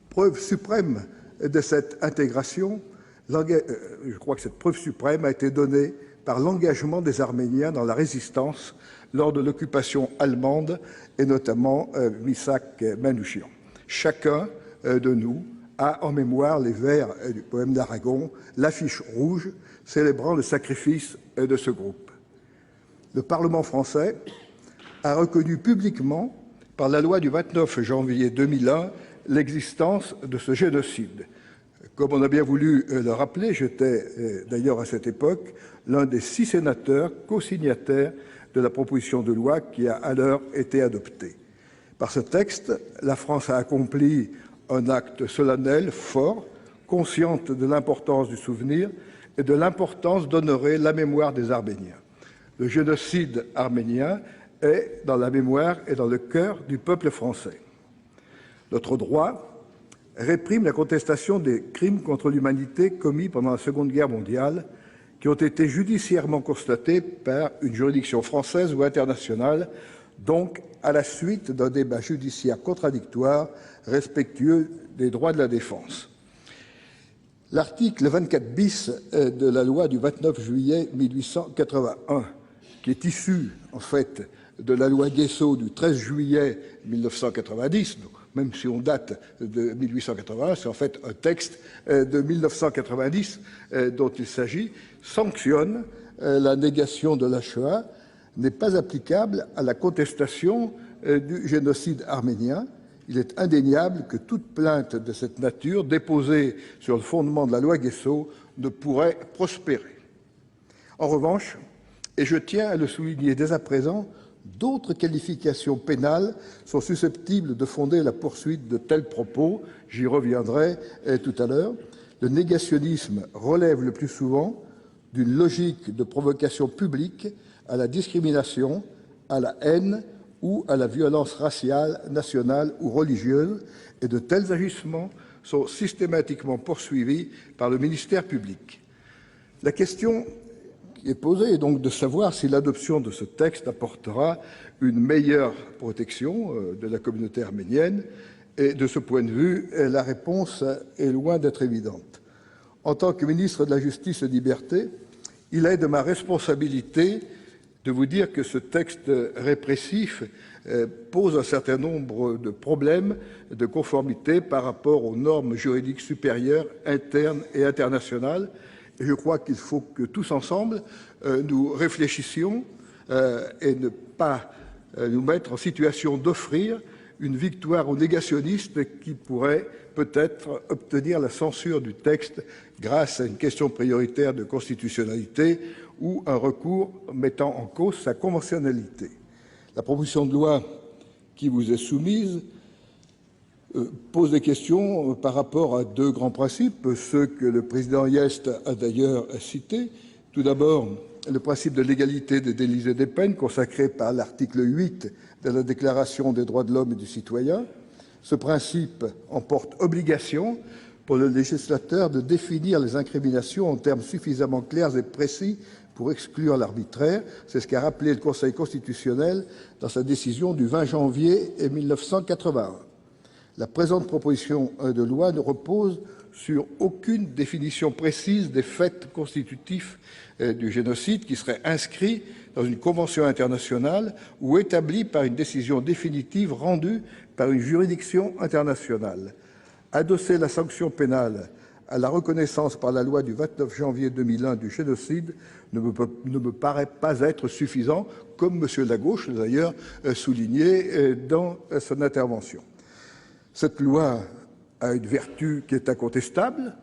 Preuve suprême de cette intégration, je crois que cette preuve suprême a été donnée par l'engagement des Arméniens dans la résistance lors de l'occupation allemande, et notamment Missak Manouchian. Chacun de nous a en mémoire les vers du poème d'Aragon, l'affiche rouge célébrant le sacrifice de ce groupe. Le Parlement français a reconnu publiquement, par la loi du 29 janvier 2001, l'existence de ce génocide. Comme on a bien voulu le rappeler, j'étais d'ailleurs à cette époque l'un des 6 sénateurs co-signataires de la proposition de loi qui a alors été adoptée. Par ce texte, la France a accompli un acte solennel, fort, consciente de l'importance du souvenir et de l'importance d'honorer la mémoire des Arméniens. Le génocide arménien est dans la mémoire et dans le cœur du peuple français. Notre droit réprime la contestation des crimes contre l'humanité commis pendant la Seconde Guerre mondiale, qui ont été judiciairement constatés par une juridiction française ou internationale, donc à la suite d'un débat judiciaire contradictoire respectueux des droits de la défense. L'article 24 bis de la loi du 29 juillet 1881, qui est issu en fait de la loi Guessot du 13 juillet 1990, même si on date de 1881, c'est en fait un texte de 1990 dont il s'agit, sanctionne la négation de la Shoah, n'est pas applicable à la contestation du génocide arménien. Il est indéniable que toute plainte de cette nature, déposée sur le fondement de la loi Guessot, ne pourrait prospérer. En revanche, et je tiens à le souligner dès à présent, d'autres qualifications pénales sont susceptibles de fonder la poursuite de tels propos. J'y reviendrai tout à l'heure. Le négationnisme relève le plus souvent d'une logique de provocation publique à la discrimination, à la haine ou à la violence raciale, nationale ou religieuse, et de tels agissements sont systématiquement poursuivis par le ministère public. La question qui est posée est donc de savoir si l'adoption de ce texte apportera une meilleure protection de la communauté arménienne, et de ce point de vue, la réponse est loin d'être évidente. En tant que ministre de la Justice et des Libertés, il est de ma responsabilité de vous dire que ce texte répressif pose un certain nombre de problèmes de conformité par rapport aux normes juridiques supérieures, internes et internationales. Et je crois qu'il faut que tous ensemble, nous réfléchissions et ne pas nous mettre en situation d'offrir une victoire aux négationnistes qui pourraient peut-être obtenir la censure du texte grâce à une question prioritaire de constitutionnalité ou un recours mettant en cause sa conventionnalité. La proposition de loi qui vous est soumise pose des questions par rapport à 2 grands principes, ceux que le président Hyest a d'ailleurs cités. Tout d'abord, le principe de l'égalité des délits et des peines consacré par l'article 8 de la Déclaration des droits de l'homme et du citoyen. Ce principe emporte obligation pour le législateur de définir les incriminations en termes suffisamment clairs et précis pour exclure l'arbitraire. C'est ce qu'a rappelé le Conseil constitutionnel dans sa décision du 20 janvier 1981. La présente proposition de loi ne repose sur aucune définition précise des faits constitutifs du génocide qui serait inscrit dans une convention internationale ou établi par une décision définitive rendue par une juridiction internationale. Adosser la sanction pénale à la reconnaissance par la loi du 29 janvier 2001 du génocide ne me paraît pas être suffisant, comme M. Lagauche l'a d'ailleurs souligné dans son intervention. Cette loi a une vertu qui est incontestable.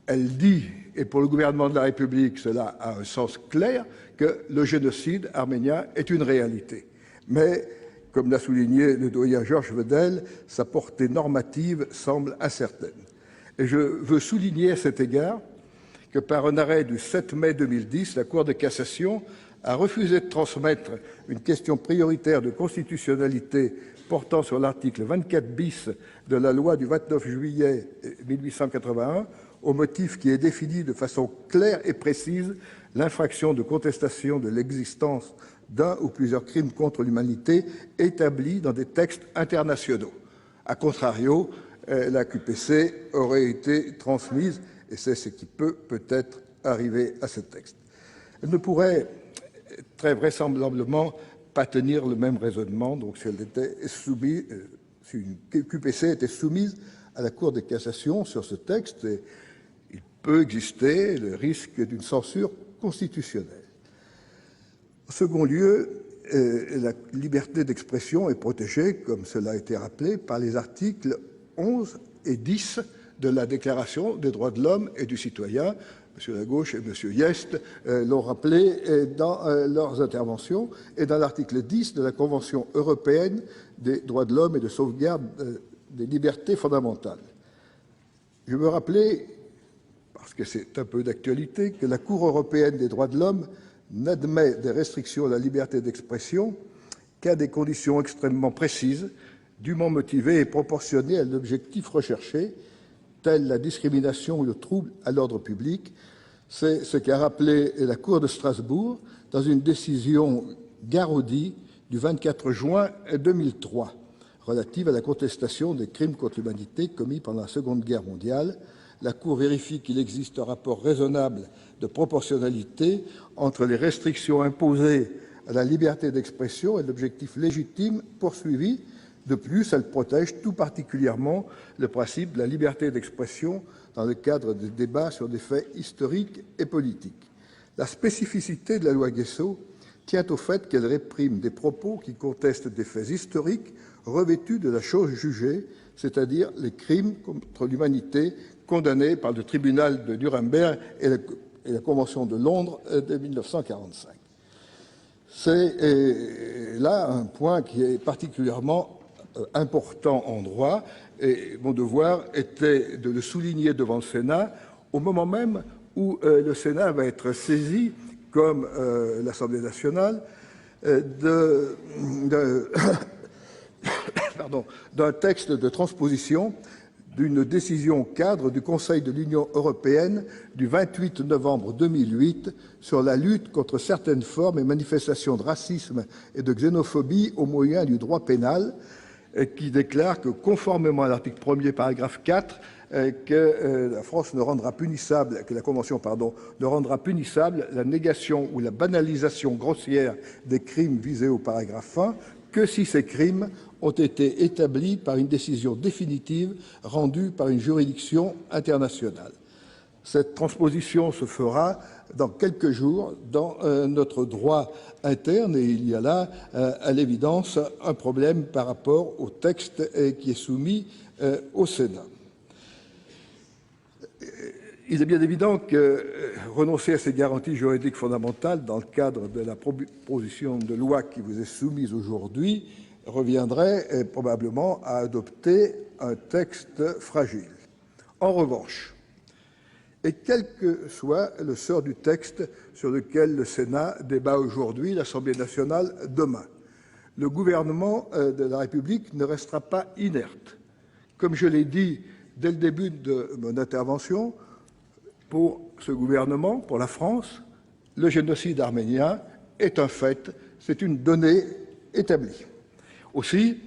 Elle dit, et pour le gouvernement de la République, cela a un sens clair, que le génocide arménien est une réalité. Mais, comme l'a souligné le doyen Georges Vedel, sa portée normative semble incertaine. Et je veux souligner à cet égard que par un arrêt du 7 mai 2010, la Cour de cassation a refusé de transmettre une question prioritaire de constitutionnalité portant sur l'article 24 bis de la loi du 29 juillet 1881 au motif qui est défini de façon claire et précise l'infraction de contestation de l'existence d'un ou plusieurs crimes contre l'humanité établis dans des textes internationaux. A contrario, la QPC aurait été transmise, et c'est ce qui peut peut-être arriver à ce texte. Elle ne pourrait très vraisemblablement pas tenir le même raisonnement, donc si elle était soumise, si une QPC était soumise à la Cour de cassation sur ce texte, il peut exister le risque d'une censure constitutionnelle. En second lieu, la liberté d'expression est protégée, comme cela a été rappelé, par les articles 11 et 10 de la Déclaration des droits de l'homme et du citoyen. M. Lagauche et M. Hyest l'ont rappelé dans leurs interventions, et dans l'article 10 de la Convention européenne des droits de l'homme et de sauvegarde des libertés fondamentales. Je veux rappeler, parce que c'est un peu d'actualité, que la Cour européenne des droits de l'homme n'admet des restrictions à la liberté d'expression qu'à des conditions extrêmement précises, dûment motivées et proportionnées à l'objectif recherché, telle la discrimination ou le trouble à l'ordre public. C'est ce qu'a rappelé la Cour de Strasbourg dans une décision Garaudy du 24 juin 2003, relative à la contestation des crimes contre l'humanité commis pendant la Seconde Guerre mondiale. La Cour vérifie qu'il existe un rapport raisonnable de proportionnalité entre les restrictions imposées à la liberté d'expression et l'objectif légitime poursuivi. De plus, elle protège tout particulièrement le principe de la liberté d'expression dans le cadre des débats sur des faits historiques et politiques. La spécificité de la loi Guessot tient au fait qu'elle réprime des propos qui contestent des faits historiques revêtus de la chose jugée, c'est-à-dire les crimes contre l'humanité condamnés par le tribunal de Nuremberg et la Convention de Londres de 1945. C'est là un point qui est particulièrement important en droit, et mon devoir était de le souligner devant le Sénat au moment même où le Sénat va être saisi, comme l'Assemblée nationale, d'un texte de transposition d'une décision cadre du Conseil de l'Union européenne du 28 novembre 2008 sur la lutte contre certaines formes et manifestations de racisme et de xénophobie au moyen du droit pénal, qui déclare que, conformément à l'article 1er, paragraphe 4, que la France ne rendra punissable, que la Convention, ne rendra punissable la négation ou la banalisation grossière des crimes visés au paragraphe 1 que si ces crimes ont été établis par une décision définitive rendue par une juridiction internationale. Cette transposition se fera dans quelques jours dans notre droit interne, et il y a là, à l'évidence, un problème par rapport au texte qui est soumis au Sénat. Il est bien évident que renoncer à ces garanties juridiques fondamentales dans le cadre de la proposition de loi qui vous est soumise aujourd'hui reviendrait probablement à adopter un texte fragile. En revanche, et quel que soit le sort du texte sur lequel le Sénat débat aujourd'hui, l'Assemblée nationale demain, le gouvernement de la République ne restera pas inerte. Comme je l'ai dit dès le début de mon intervention, pour ce gouvernement, pour la France, le génocide arménien est un fait, c'est une donnée établie. Aussi,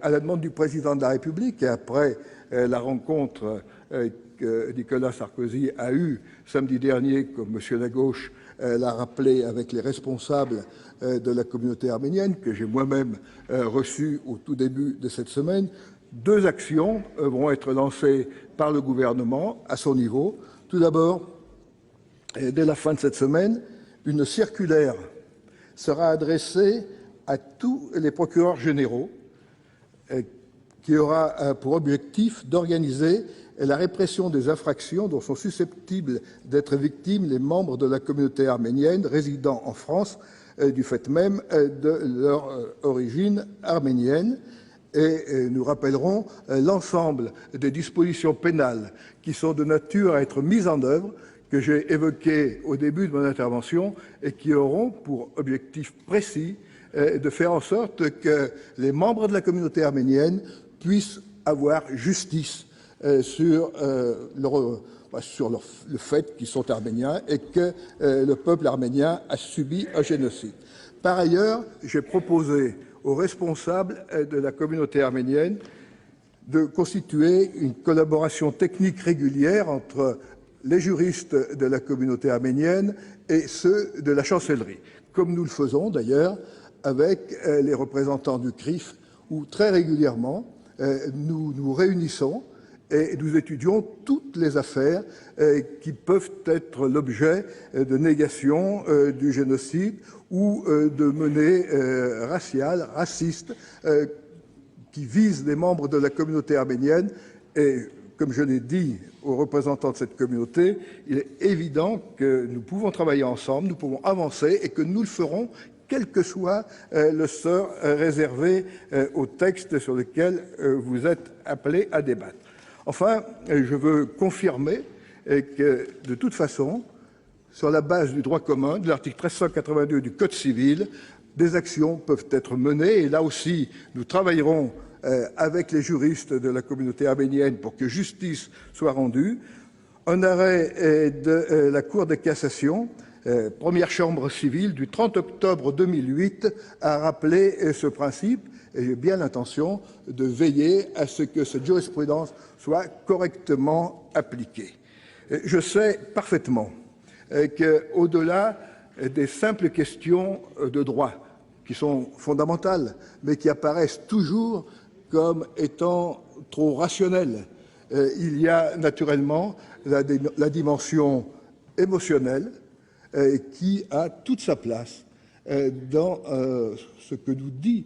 à la demande du président de la République et après la rencontre que Nicolas Sarkozy a eue samedi dernier, comme M. Lagauche l'a rappelé, avec les responsables de la communauté arménienne, que j'ai moi-même reçus au tout début de cette semaine, 2 actions vont être lancées par le gouvernement à son niveau. Tout d'abord, dès la fin de cette semaine, une circulaire sera adressée à tous les procureurs généraux qui aura pour objectif d'organiser la répression des infractions dont sont susceptibles d'être victimes les membres de la communauté arménienne résidant en France du fait même de leur origine arménienne. Et nous rappellerons l'ensemble des dispositions pénales qui sont de nature à être mises en œuvre, que j'ai évoquées au début de mon intervention, et qui auront pour objectif précis de faire en sorte que les membres de la communauté arménienne puissent avoir justice sur leur sur le fait qu'ils sont arméniens et que le peuple arménien a subi un génocide. Par ailleurs, j'ai proposé aux responsables de la communauté arménienne de constituer une collaboration technique régulière entre les juristes de la communauté arménienne et ceux de la chancellerie, comme nous le faisons d'ailleurs avec les représentants du CRIF, où très régulièrement nous nous réunissons et nous étudions toutes les affaires qui peuvent être l'objet de négation du génocide ou de menées raciales, racistes, qui visent les membres de la communauté arménienne. Et comme je l'ai dit aux représentants de cette communauté, il est évident que nous pouvons travailler ensemble, nous pouvons avancer et que nous le ferons quel que soit le sort réservé au texte sur lequel vous êtes appelés à débattre. Enfin, je veux confirmer que, de toute façon, sur la base du droit commun, de l'article 1382 du Code civil, des actions peuvent être menées. Et là aussi, nous travaillerons avec les juristes de la communauté arménienne pour que justice soit rendue. Un arrêt de la Cour de cassation, première chambre civile, du 30 octobre 2008, a rappelé ce principe. Et j'ai bien l'intention de veiller à ce que cette jurisprudence soit correctement appliquée. Je sais parfaitement qu'au-delà des simples questions de droit, qui sont fondamentales, mais qui apparaissent toujours comme étant trop rationnelles, il y a naturellement la dimension émotionnelle qui a toute sa place dans ce que nous dit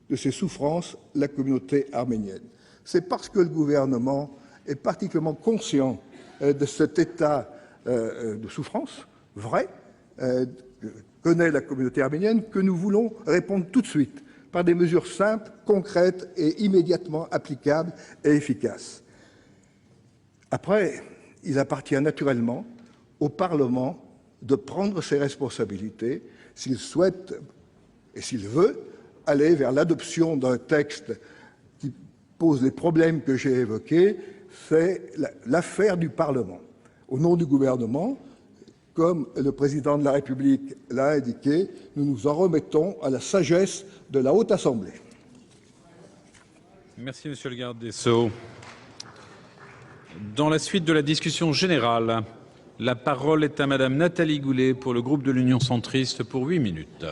de ses souffrances la communauté arménienne. C'est parce que le gouvernement est particulièrement conscient de cet état de souffrance vrai que connaît la communauté arménienne que nous voulons répondre tout de suite par des mesures simples, concrètes et immédiatement applicables et efficaces. Après, il appartient naturellement au Parlement de prendre ses responsabilités s'il souhaite et s'il veut aller vers l'adoption d'un texte qui pose les problèmes que j'ai évoqués. C'est l'affaire du Parlement. Au nom du gouvernement, comme le président de la République l'a indiqué, nous nous en remettons à la sagesse de la Haute Assemblée. Merci, monsieur le garde des Sceaux. Dans la suite de la discussion générale, la parole est à madame Nathalie Goulet pour le groupe de l'Union centriste pour 8 minutes.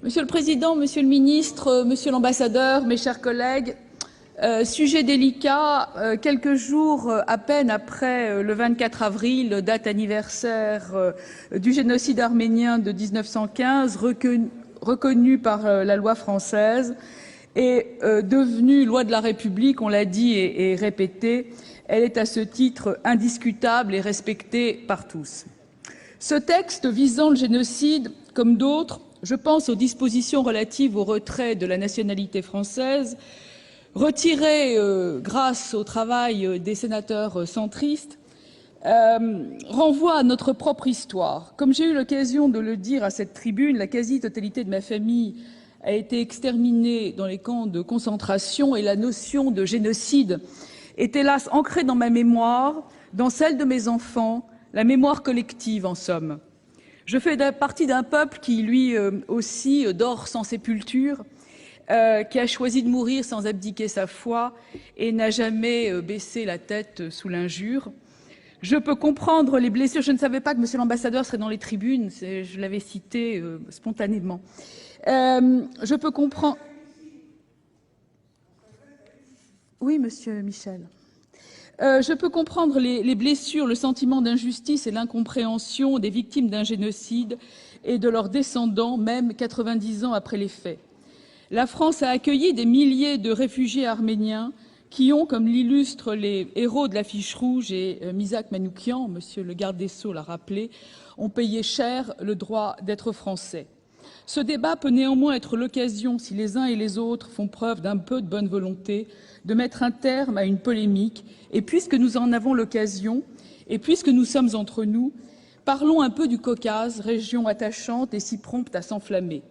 Monsieur le Président, Monsieur le Ministre, Monsieur l'Ambassadeur, mes chers collègues, sujet délicat, quelques jours à peine après le 24 avril, date anniversaire du génocide arménien de 1915, reconnu par la loi française et devenue loi de la République, on l'a dit et répété, elle est à ce titre indiscutable et respectée par tous. Ce texte visant le génocide, comme d'autres, je pense aux dispositions relatives au retrait de la nationalité française, retirées grâce au travail des sénateurs centristes, renvoie à notre propre histoire. Comme j'ai eu l'occasion de le dire à cette tribune, la quasi-totalité de ma famille a été exterminée dans les camps de concentration et la notion de génocide est hélas ancrée dans ma mémoire, dans celle de mes enfants, la mémoire collective en somme. Je fais partie d'un peuple qui, lui aussi, dort sans sépulture, qui a choisi de mourir sans abdiquer sa foi et n'a jamais baissé la tête sous l'injure. Je peux comprendre les blessures. Je ne savais pas que Monsieur l'Ambassadeur serait dans les tribunes. Je l'avais cité spontanément. Je peux comprendre... Oui, Monsieur Michel. Je peux comprendre les blessures, le sentiment d'injustice et l'incompréhension des victimes d'un génocide et de leurs descendants, même 90 ans après les faits. La France a accueilli des milliers de réfugiés arméniens qui ont, comme l'illustrent les héros de l'affiche rouge et Misak Manoukian, monsieur le garde des Sceaux l'a rappelé, ont payé cher le droit d'être français. Ce débat peut néanmoins être l'occasion, si les uns et les autres font preuve d'un peu de bonne volonté, de mettre un terme à une polémique, et puisque nous en avons l'occasion, et puisque nous sommes entre nous, Parlons un peu du Caucase, région attachante et si prompte à s'enflammer.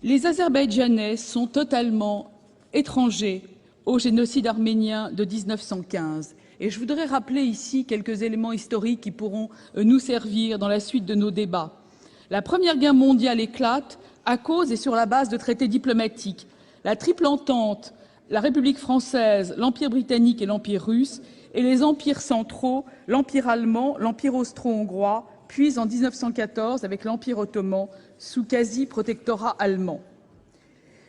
Les Azerbaïdjanais sont totalement étrangers au génocide arménien de 1915. Et je voudrais rappeler ici quelques éléments historiques qui pourront nous servir dans la suite de nos débats. La Première Guerre mondiale éclate à cause et sur la base de traités diplomatiques. La Triple Entente, la République française, l'Empire britannique et l'Empire russe, et les empires centraux, l'Empire allemand, l'Empire austro-hongrois, puis en 1914 avec l'Empire ottoman sous quasi-protectorat allemand.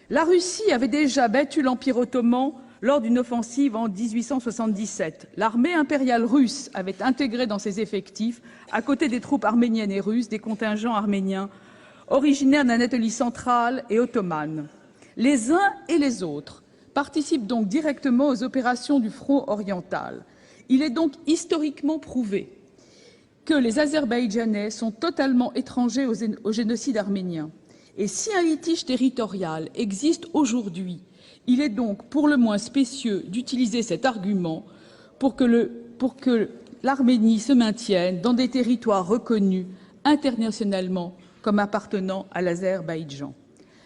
La Russie avait déjà battu l'Empire ottoman lors d'une offensive en 1877. L'armée impériale russe avait intégré dans ses effectifs, à côté des troupes arméniennes et russes, des contingents arméniens originaires d'Anatolie centrale et ottomane. Les uns et les autres participent donc directement aux opérations du front oriental. Il est donc historiquement prouvé que les Azerbaïdjanais sont totalement étrangers au génocide arménien. Et si un litige territorial existe aujourd'hui, il est donc pour le moins spécieux d'utiliser cet argument pour que l'Arménie se maintienne dans des territoires reconnus internationalement comme appartenant à l'Azerbaïdjan.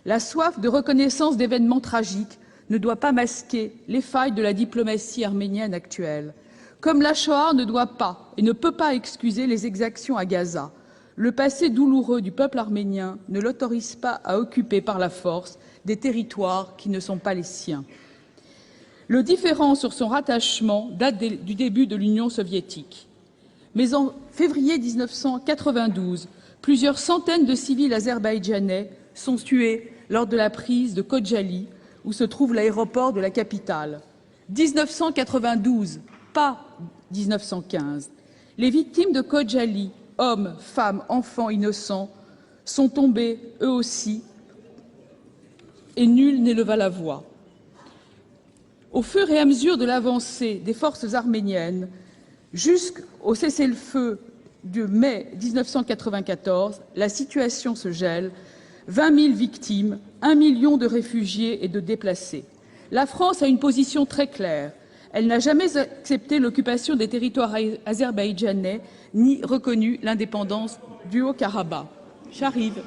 La soif de reconnaissance d'événements tragiques ne doit pas masquer les failles de la diplomatie arménienne actuelle. Comme la Shoah ne doit pas et ne peut pas excuser les exactions à Gaza, le passé douloureux du peuple arménien ne l'autorise pas à occuper par la force des territoires qui ne sont pas les siens. Le différend sur son rattachement date du début de l'Union soviétique. Mais en février 1992, plusieurs centaines de civils azerbaïdjanais sont tués lors de la prise de Khojaly, où se trouve l'aéroport de la capitale. 1992, pas 1915. Les victimes de Khojaly, hommes, femmes, enfants innocents, sont tombés, eux aussi, et nul n'éleva la voix. Au fur et à mesure de l'avancée des forces arméniennes, jusqu'au cessez-le-feu de mai 1994, la situation se gèle. 20 000 victimes, 1 million de réfugiés et de déplacés. La France a une position très claire. Elle n'a jamais accepté l'occupation des territoires azerbaïdjanais ni reconnu l'indépendance du Haut-Karabakh. J'arrive.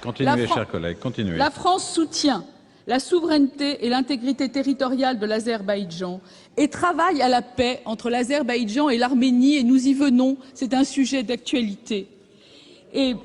Continuez, chers collègues, continuez. La France soutient la souveraineté et l'intégrité territoriale de l'Azerbaïdjan et travaille à la paix entre l'Azerbaïdjan et l'Arménie, et nous y venons, c'est un sujet d'actualité. Et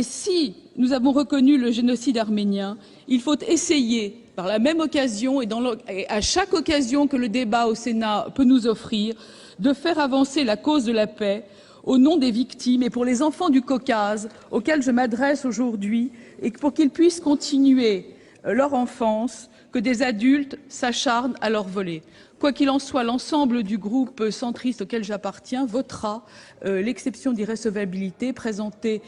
si nous avons reconnu le génocide arménien, il faut essayer, par la même occasion et à chaque occasion que le débat au Sénat peut nous offrir, de faire avancer la cause de la paix au nom des victimes et pour les enfants du Caucase auxquels je m'adresse aujourd'hui, et pour qu'ils puissent continuer leur enfance, que des adultes s'acharnent à leur voler. Quoi qu'il en soit, l'ensemble du groupe centriste auquel j'appartiens votera l'exception d'irrecevabilité présentée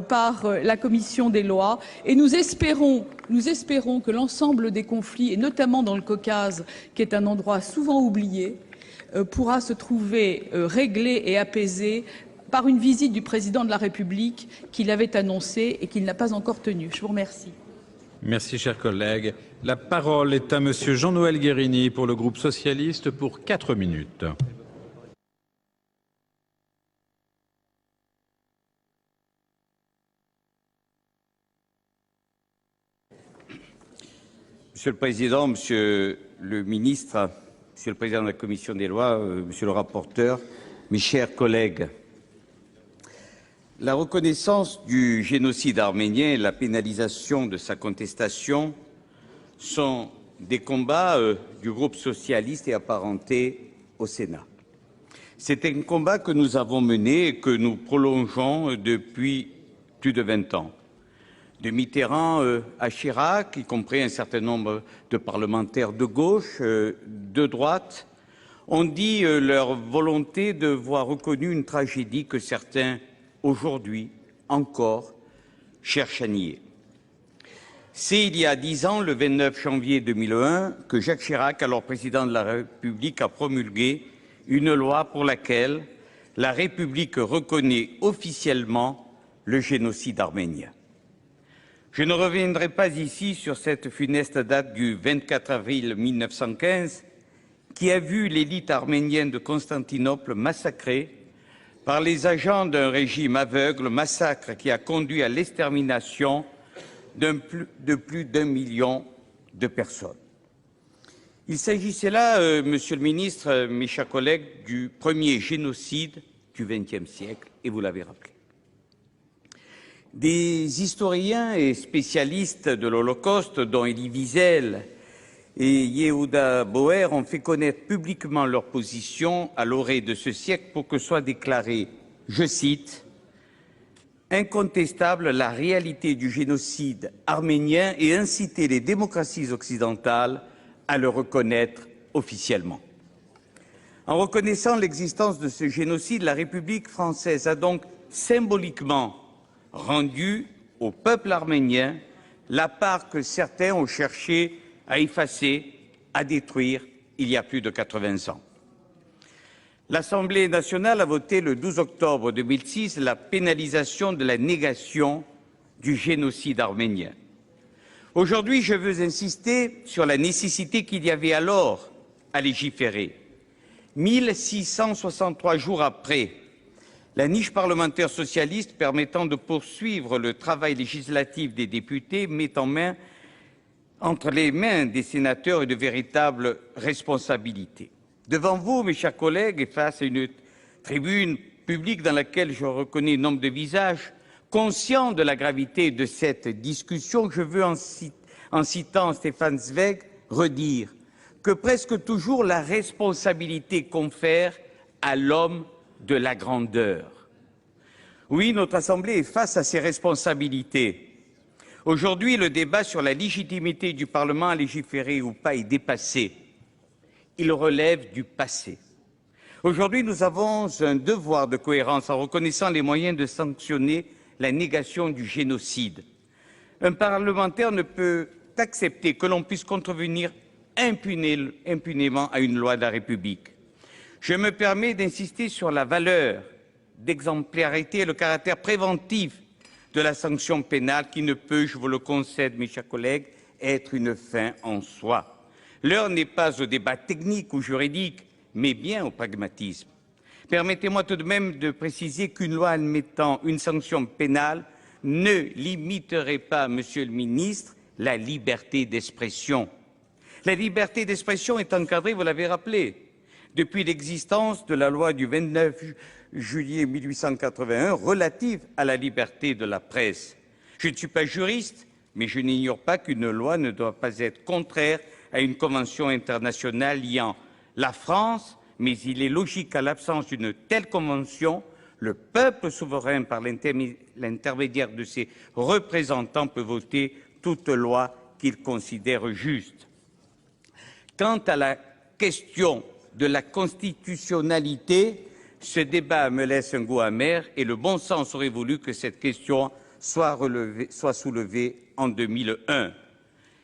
par la commission des lois, et nous espérons que l'ensemble des conflits, et notamment dans le Caucase, qui est un endroit souvent oublié, pourra se trouver réglé et apaisé par une visite du président de la République qu'il avait annoncée et qu'il n'a pas encore tenue. Je vous remercie. Merci, chers collègues. La parole est à Monsieur Jean-Noël Guérini pour le groupe socialiste pour 4 minutes. Monsieur le Président, Monsieur le Ministre, Monsieur le Président de la Commission des lois, Monsieur le rapporteur, mes chers collègues, la reconnaissance du génocide arménien et la pénalisation de sa contestation sont des combats du groupe socialiste et apparentés au Sénat. C'est un combat que nous avons mené et que nous prolongeons depuis plus de 20 ans. De Mitterrand à Chirac, y compris un certain nombre de parlementaires de gauche, de droite, ont dit leur volonté de voir reconnue une tragédie que certains, aujourd'hui encore, cherchent à nier. C'est il y a 10 ans, le 29 janvier 2001, que Jacques Chirac, alors président de la République, a promulgué une loi pour laquelle la République reconnaît officiellement le génocide arménien. Je ne reviendrai pas ici sur cette funeste date du 24 avril 1915 qui a vu l'élite arménienne de Constantinople massacrée par les agents d'un régime aveugle, massacre qui a conduit à l'extermination de plus d'1 million de personnes. Il s'agissait là, Monsieur le Ministre, mes chers collègues, du premier génocide du XXe siècle, et vous l'avez rappelé. Des historiens et spécialistes de l'Holocauste, dont Elie Wiesel et Yehuda Bauer, ont fait connaître publiquement leur position à l'orée de ce siècle pour que soit déclarée, je cite, « incontestable la réalité du génocide arménien et inciter les démocraties occidentales à le reconnaître officiellement ». En reconnaissant l'existence de ce génocide, la République française a donc symboliquement rendu au peuple arménien la part que certains ont cherché à effacer, à détruire il y a plus de 80 ans. L'Assemblée nationale a voté le 12 octobre 2006 la pénalisation de la négation du génocide arménien. Aujourd'hui, je veux insister sur la nécessité qu'il y avait alors à légiférer. 1663 jours après, la niche parlementaire socialiste permettant de poursuivre le travail législatif des députés met entre les mains des sénateurs une véritable responsabilité. Devant vous, mes chers collègues, et face à une tribune publique dans laquelle je reconnais nombre de visages, conscient de la gravité de cette discussion, je veux, en citant Stefan Zweig, redire que presque toujours la responsabilité confère à l'homme de la grandeur. Oui, notre Assemblée est face à ses responsabilités. Aujourd'hui, le débat sur la légitimité du Parlement à légiférer ou pas est dépassé. Il relève du passé. Aujourd'hui, nous avons un devoir de cohérence en reconnaissant les moyens de sanctionner la négation du génocide. Un parlementaire ne peut accepter que l'on puisse contrevenir impunément à une loi de la République. Je me permets d'insister sur la valeur d'exemplarité et le caractère préventif de la sanction pénale qui ne peut, je vous le concède, mes chers collègues, être une fin en soi. L'heure n'est pas au débat technique ou juridique, mais bien au pragmatisme. Permettez-moi tout de même de préciser qu'une loi admettant une sanction pénale ne limiterait pas, Monsieur le Ministre, la liberté d'expression. La liberté d'expression est encadrée, vous l'avez rappelé, depuis l'existence de la loi du 29 juillet 1881 relative à la liberté de la presse. Je ne suis pas juriste, mais je n'ignore pas qu'une loi ne doit pas être contraire à une convention internationale liant la France, mais il est logique qu'à l'absence d'une telle convention, le peuple souverain, par l'intermédiaire de ses représentants, peut voter toute loi qu'il considère juste. Quant à la question de la constitutionnalité, ce débat me laisse un goût amer et le bon sens aurait voulu que cette question soit soulevée en 2001.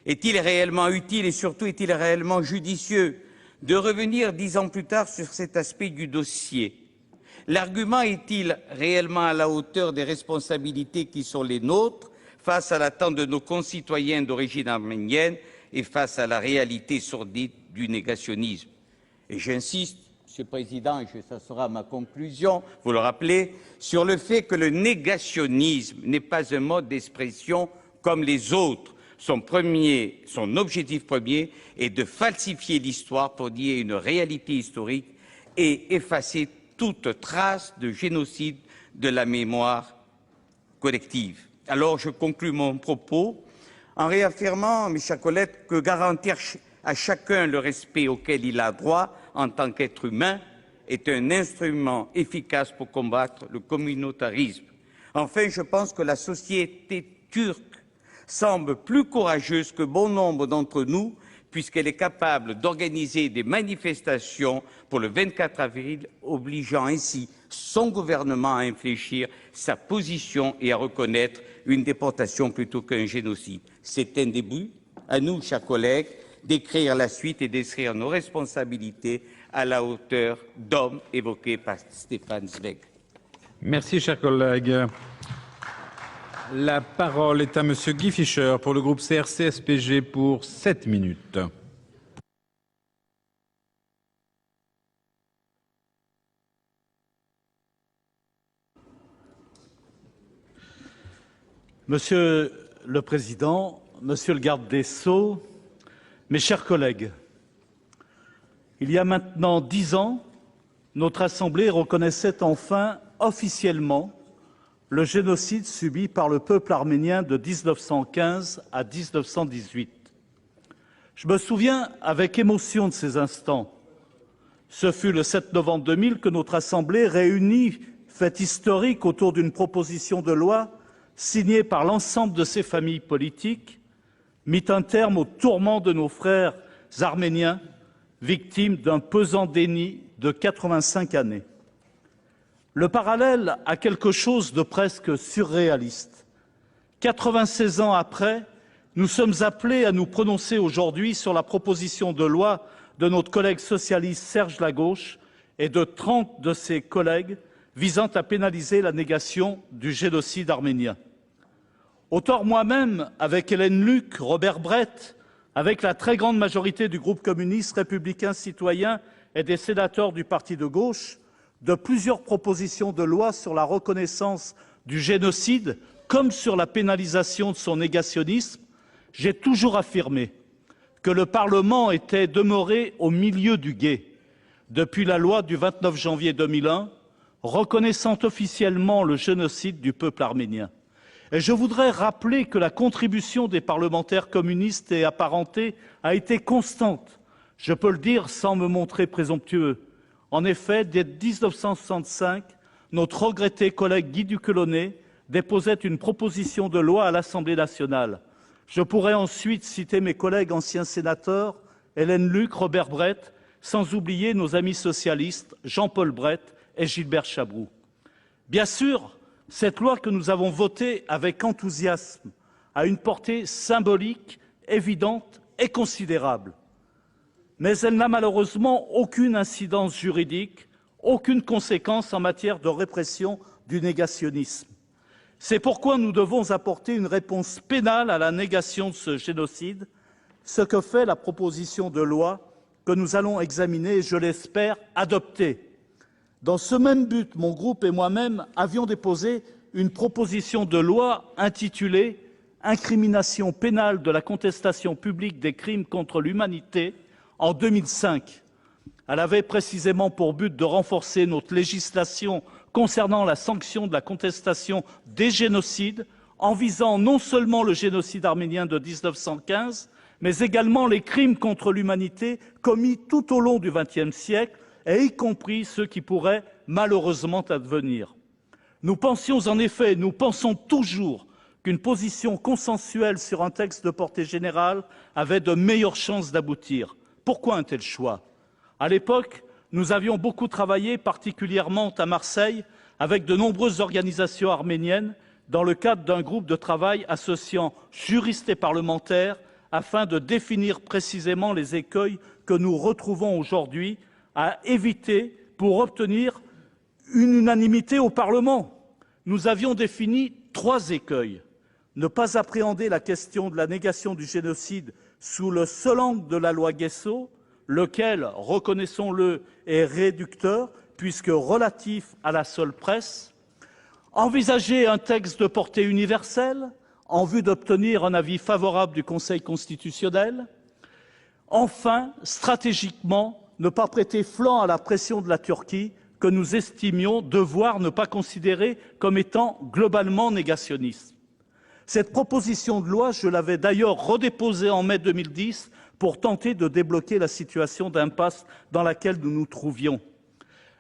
Est-il réellement utile et surtout est-il réellement judicieux de revenir 10 ans plus tard sur cet aspect du dossier? L'argument est-il réellement à la hauteur des responsabilités qui sont les nôtres face à l'attente de nos concitoyens d'origine arménienne et face à la réalité sordide du négationnisme? Et j'insiste, Monsieur le Président, et ça sera ma conclusion, vous le rappelez, sur le fait que le négationnisme n'est pas un mode d'expression comme les autres. Son objectif premier est de falsifier l'histoire pour nier une réalité historique et effacer toute trace de génocide de la mémoire collective. Alors, je conclus mon propos en réaffirmant, mes chers collègues, que garantir à chacun le respect auquel il a droit en tant qu'être humain est un instrument efficace pour combattre le communautarisme. Enfin, je pense que la société turque semble plus courageuse que bon nombre d'entre nous, puisqu'elle est capable d'organiser des manifestations pour le 24 avril, obligeant ainsi son gouvernement à infléchir sa position et à reconnaître une déportation plutôt qu'un génocide. C'est un début. À nous, chers collègues, d'écrire la suite et d'écrire nos responsabilités à la hauteur d'hommes évoqués par Stefan Zweig. Merci, chers collègues. La parole est à Monsieur Guy Fischer pour le groupe CRC-SPG pour 7 minutes. Monsieur le Président, Monsieur le garde des Sceaux, mes chers collègues, il y a maintenant 10 ans, notre Assemblée reconnaissait enfin officiellement le génocide subi par le peuple arménien de 1915 à 1918. Je me souviens avec émotion de ces instants. Ce fut le 7 novembre 2000 que notre Assemblée, réunie, fait historique autour d'une proposition de loi signée par l'ensemble de ses familles politiques, mit un terme aux tourments de nos frères arméniens, victimes d'un pesant déni de 85 années. Le parallèle a quelque chose de presque surréaliste. 96 ans après, nous sommes appelés à nous prononcer aujourd'hui sur la proposition de loi de notre collègue socialiste Serge Lagauche et de 30 de ses collègues visant à pénaliser la négation du génocide arménien. Auteur moi-même, avec Hélène Luc, Robert Brett, avec la très grande majorité du groupe communiste, républicain, citoyen et des sénateurs du parti de gauche, de plusieurs propositions de loi sur la reconnaissance du génocide comme sur la pénalisation de son négationnisme, j'ai toujours affirmé que le Parlement était demeuré au milieu du gué depuis la loi du 29 janvier 2001 reconnaissant officiellement le génocide du peuple arménien. Et je voudrais rappeler que la contribution des parlementaires communistes et apparentés a été constante. Je peux le dire sans me montrer présomptueux. En effet, dès 1965, notre regretté collègue Guy Duquelonnet déposait une proposition de loi à l'Assemblée nationale. Je pourrais ensuite citer mes collègues anciens sénateurs, Hélène Luc, Robert Brett, sans oublier nos amis socialistes Jean-Paul Brett et Gilbert Chabroux. Bien sûr, cette loi que nous avons votée avec enthousiasme a une portée symbolique, évidente et considérable. Mais elle n'a malheureusement aucune incidence juridique, aucune conséquence en matière de répression du négationnisme. C'est pourquoi nous devons apporter une réponse pénale à la négation de ce génocide, ce que fait la proposition de loi que nous allons examiner et, je l'espère, adopter. Dans ce même but, mon groupe et moi-même avions déposé une proposition de loi intitulée « Incrimination pénale de la contestation publique des crimes contre l'humanité » en 2005. Elle avait précisément pour but de renforcer notre législation concernant la sanction de la contestation des génocides, en visant non seulement le génocide arménien de 1915, mais également les crimes contre l'humanité commis tout au long du XXe siècle, et y compris ceux qui pourraient malheureusement advenir. Nous pensions en effet, nous pensons toujours, qu'une position consensuelle sur un texte de portée générale avait de meilleures chances d'aboutir. Pourquoi un tel choix? À l'époque, nous avions beaucoup travaillé, particulièrement à Marseille, avec de nombreuses organisations arméniennes, dans le cadre d'un groupe de travail associant juristes et parlementaires, afin de définir précisément les écueils que nous retrouvons aujourd'hui à éviter pour obtenir une unanimité au Parlement. Nous avions défini 3 écueils. Ne pas appréhender la question de la négation du génocide sous le seul angle de la loi Guessot, lequel, reconnaissons-le, est réducteur puisque relatif à la seule presse. Envisager un texte de portée universelle en vue d'obtenir un avis favorable du Conseil constitutionnel. Enfin, stratégiquement, ne pas prêter flanc à la pression de la Turquie que nous estimions devoir ne pas considérer comme étant globalement négationniste. Cette proposition de loi, je l'avais d'ailleurs redéposée en mai 2010 pour tenter de débloquer la situation d'impasse dans laquelle nous nous trouvions.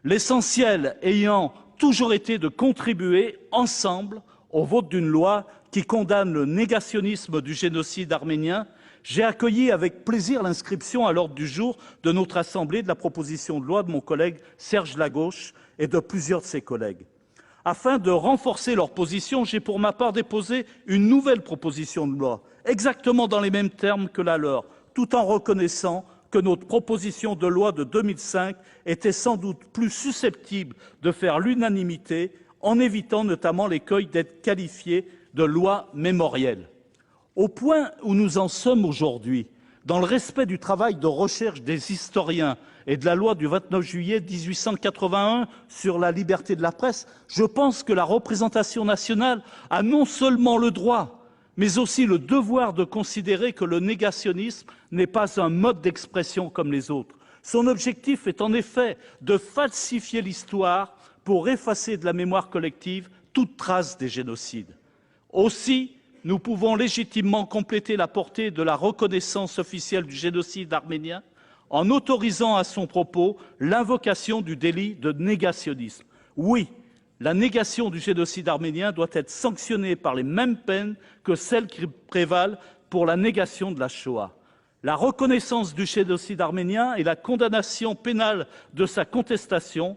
L'essentiel ayant toujours été de contribuer ensemble au vote d'une loi qui condamne le négationnisme du génocide arménien, j'ai accueilli avec plaisir l'inscription à l'ordre du jour de notre Assemblée de la proposition de loi de mon collègue Serge Lagauche et de plusieurs de ses collègues. Afin de renforcer leur position, j'ai pour ma part déposé une nouvelle proposition de loi, exactement dans les mêmes termes que la leur, tout en reconnaissant que notre proposition de loi de 2005 était sans doute plus susceptible de faire l'unanimité, en évitant notamment l'écueil d'être qualifiée de loi mémorielle. Au point où nous en sommes aujourd'hui, dans le respect du travail de recherche des historiens et de la loi du 29 juillet 1881 sur la liberté de la presse, je pense que la représentation nationale a non seulement le droit, mais aussi le devoir de considérer que le négationnisme n'est pas un mode d'expression comme les autres. Son objectif est en effet de falsifier l'histoire pour effacer de la mémoire collective toute trace des génocides. Aussi, nous pouvons légitimement compléter la portée de la reconnaissance officielle du génocide arménien en autorisant à son propos l'invocation du délit de négationnisme. Oui, la négation du génocide arménien doit être sanctionnée par les mêmes peines que celles qui prévalent pour la négation de la Shoah. La reconnaissance du génocide arménien et la condamnation pénale de sa contestation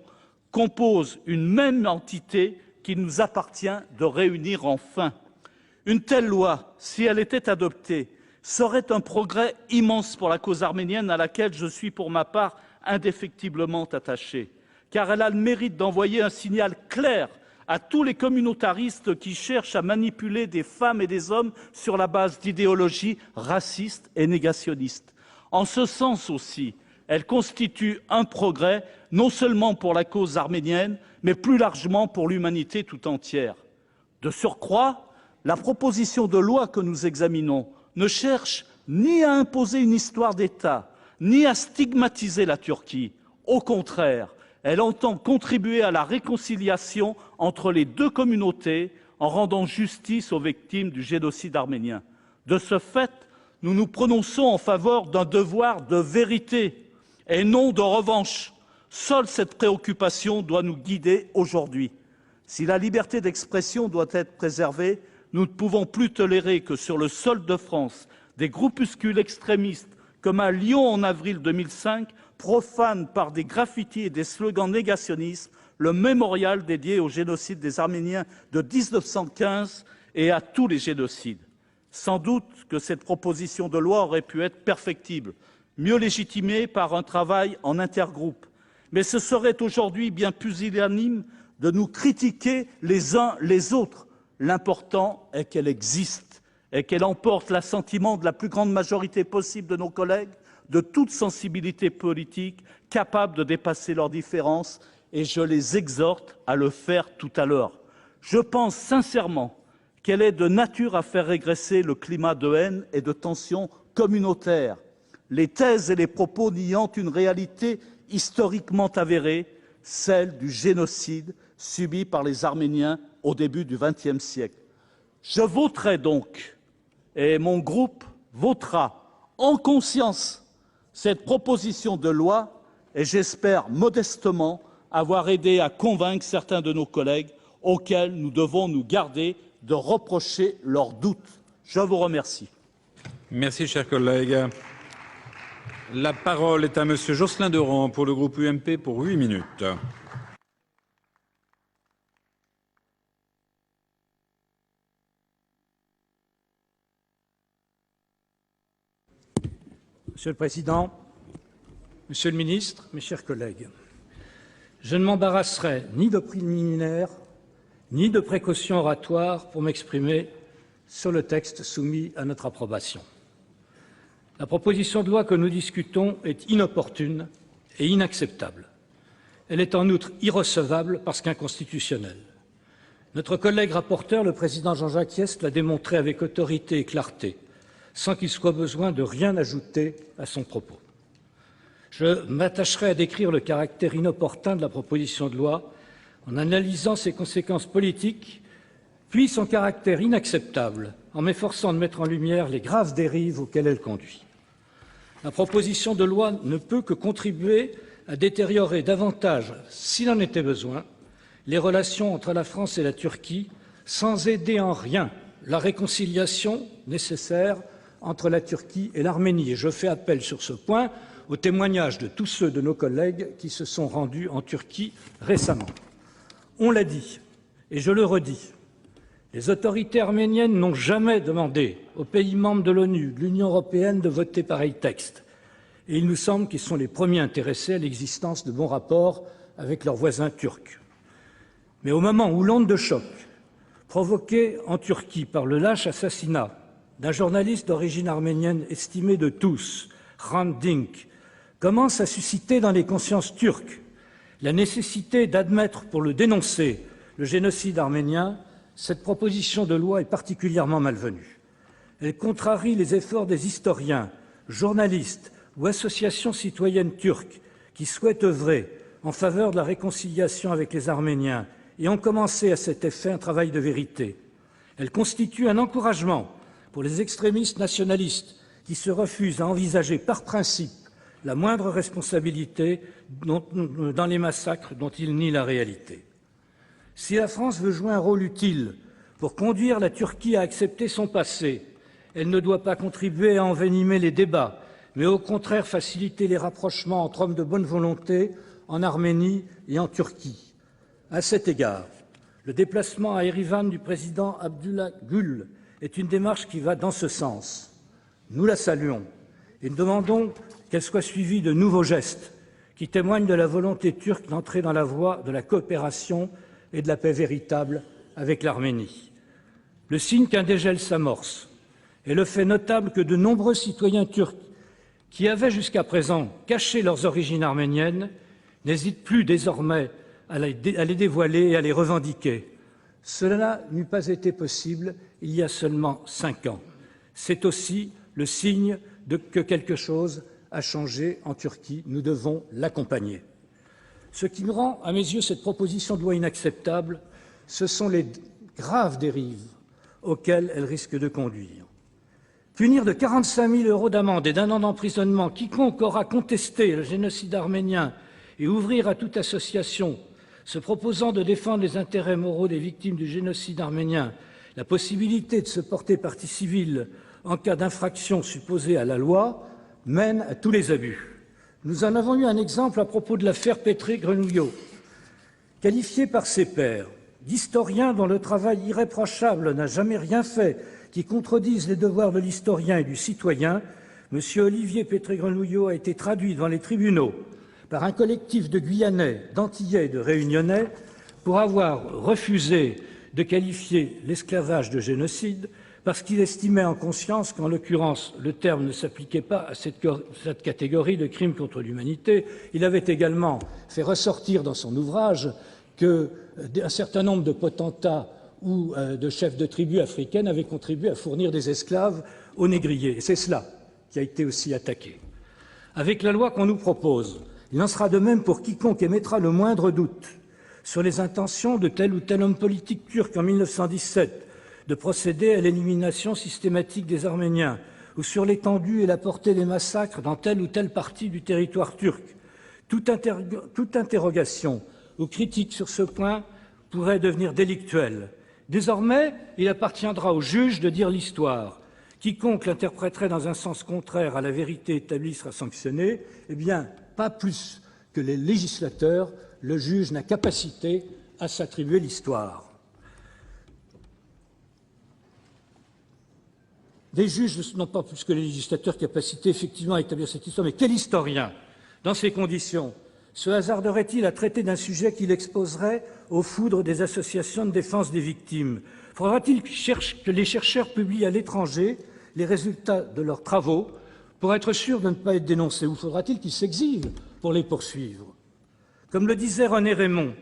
composent une même entité qu'il nous appartient de réunir enfin. Une telle loi, si elle était adoptée, serait un progrès immense pour la cause arménienne à laquelle je suis pour ma part indéfectiblement attaché, car elle a le mérite d'envoyer un signal clair à tous les communautaristes qui cherchent à manipuler des femmes et des hommes sur la base d'idéologies racistes et négationnistes. En ce sens aussi, elle constitue un progrès non seulement pour la cause arménienne, mais plus largement pour l'humanité tout entière. De surcroît, la proposition de loi que nous examinons ne cherche ni à imposer une histoire d'État, ni à stigmatiser la Turquie. Au contraire, elle entend contribuer à la réconciliation entre les deux communautés en rendant justice aux victimes du génocide arménien. De ce fait, nous nous prononçons en faveur d'un devoir de vérité et non de revanche. Seule cette préoccupation doit nous guider aujourd'hui. Si la liberté d'expression doit être préservée, nous ne pouvons plus tolérer que sur le sol de France, des groupuscules extrémistes, comme à Lyon en avril 2005, profanent par des graffitis et des slogans négationnistes le mémorial dédié au génocide des Arméniens de 1915 et à tous les génocides. Sans doute que cette proposition de loi aurait pu être perfectible, mieux légitimée par un travail en intergroupe. Mais ce serait aujourd'hui bien pusillanime de nous critiquer les uns les autres. L'important est qu'elle existe et qu'elle emporte l'assentiment de la plus grande majorité possible de nos collègues, de toute sensibilité politique, capables de dépasser leurs différences, et je les exhorte à le faire tout à l'heure. Je pense sincèrement qu'elle est de nature à faire régresser le climat de haine et de tension communautaire, les thèses et les propos niant une réalité historiquement avérée, celle du génocide subi par les Arméniens au début du XXe siècle. Je voterai donc, et mon groupe votera en conscience cette proposition de loi, et j'espère modestement avoir aidé à convaincre certains de nos collègues auxquels nous devons nous garder de reprocher leurs doutes. Je vous remercie. Merci, cher collègue. La parole est à Monsieur Jocelyn Deurant pour le groupe UMP pour 8 minutes. Monsieur le Président, Monsieur le Ministre, mes chers collègues, je ne m'embarrasserai ni de préliminaires ni de précautions oratoires pour m'exprimer sur le texte soumis à notre approbation. La proposition de loi que nous discutons est inopportune et inacceptable. Elle est en outre irrecevable parce qu'inconstitutionnelle. Notre collègue rapporteur, le président Jean-Jacques Hyest, l'a démontré avec autorité et clarté, sans qu'il soit besoin de rien ajouter à son propos. Je m'attacherai à décrire le caractère inopportun de la proposition de loi en analysant ses conséquences politiques, puis son caractère inacceptable, en m'efforçant de mettre en lumière les graves dérives auxquelles elle conduit. La proposition de loi ne peut que contribuer à détériorer davantage, s'il en était besoin, les relations entre la France et la Turquie, sans aider en rien la réconciliation nécessaire entre la Turquie et l'Arménie. Et je fais appel sur ce point aux témoignages de tous ceux de nos collègues qui se sont rendus en Turquie récemment. On l'a dit, et je le redis, les autorités arméniennes n'ont jamais demandé aux pays membres de l'ONU, de l'Union européenne, de voter pareil texte. Et il nous semble qu'ils sont les premiers intéressés à l'existence de bons rapports avec leurs voisins turcs. Mais au moment où l'onde de choc provoquée en Turquie par le lâche assassinat d'un journaliste d'origine arménienne estimé de tous, Hrant Dink, commence à susciter dans les consciences turques la nécessité d'admettre pour le dénoncer le génocide arménien, cette proposition de loi est particulièrement malvenue. Elle contrarie les efforts des historiens, journalistes ou associations citoyennes turques qui souhaitent œuvrer en faveur de la réconciliation avec les Arméniens et ont commencé à cet effet un travail de vérité. Elle constitue un encouragement pour les extrémistes nationalistes qui se refusent à envisager par principe la moindre responsabilité dans les massacres dont ils nient la réalité. Si la France veut jouer un rôle utile pour conduire la Turquie à accepter son passé, elle ne doit pas contribuer à envenimer les débats, mais au contraire faciliter les rapprochements entre hommes de bonne volonté en Arménie et en Turquie. À cet égard, le déplacement à Erivan du président Abdullah Gül est une démarche qui va dans ce sens. Nous la saluons et nous demandons qu'elle soit suivie de nouveaux gestes qui témoignent de la volonté turque d'entrer dans la voie de la coopération et de la paix véritable avec l'Arménie. Le signe qu'un dégel s'amorce est le fait notable que de nombreux citoyens turcs qui avaient jusqu'à présent caché leurs origines arméniennes n'hésitent plus désormais à les dévoiler et à les revendiquer. Cela n'eût pas été possible il y a seulement 5 ans. C'est aussi le signe que quelque chose a changé en Turquie. Nous devons l'accompagner. Ce qui me rend, à mes yeux, cette proposition de loi inacceptable, ce sont les graves dérives auxquelles elle risque de conduire. Punir de 45 000 € d'amende et d'1 an d'emprisonnement quiconque aura contesté le génocide arménien et ouvrir à toute association se proposant de défendre les intérêts moraux des victimes du génocide arménien la possibilité de se porter partie civile en cas d'infraction supposée à la loi mène à tous les abus. Nous en avons eu un exemple à propos de l'affaire Pétré-Grenouillot. Qualifié par ses pairs d'historien dont le travail irréprochable n'a jamais rien fait qui contredisent les devoirs de l'historien et du citoyen, M. Olivier Pétré-Grenouillot a été traduit devant les tribunaux par un collectif de Guyanais, d'Antillais et de Réunionnais pour avoir refusé de qualifier l'esclavage de génocide parce qu'il estimait en conscience qu'en l'occurrence le terme ne s'appliquait pas à cette catégorie de crimes contre l'humanité. Il avait également fait ressortir dans son ouvrage qu'un certain nombre de potentats ou de chefs de tribus africaines avaient contribué à fournir des esclaves aux négriers. Et c'est cela qui a été aussi attaqué. Avec la loi qu'on nous propose, il en sera de même pour quiconque émettra le moindre doute sur les intentions de tel ou tel homme politique turc en 1917 de procéder à l'élimination systématique des Arméniens ou sur l'étendue et la portée des massacres dans telle ou telle partie du territoire turc. Toute interrogation ou critique sur ce point pourrait devenir délictuelle. Désormais, il appartiendra au juge de dire l'histoire. Quiconque l'interpréterait dans un sens contraire à la vérité établie sera sanctionné. Eh bien, pas plus que les législateurs, le juge n'a capacité à s'attribuer l'histoire. Des juges n'ont pas plus que les législateurs capacité effectivement à établir cette histoire, mais quel historien, dans ces conditions, se hasarderait-il à traiter d'un sujet qu'il exposerait aux foudres des associations de défense des victimes? Faudra-t-il que les chercheurs publient à l'étranger les résultats de leurs travaux pour être sûrs de ne pas être dénoncés, ou faudra-t-il qu'ils s'exilent pour les poursuivre? Comme le disait René Raymond,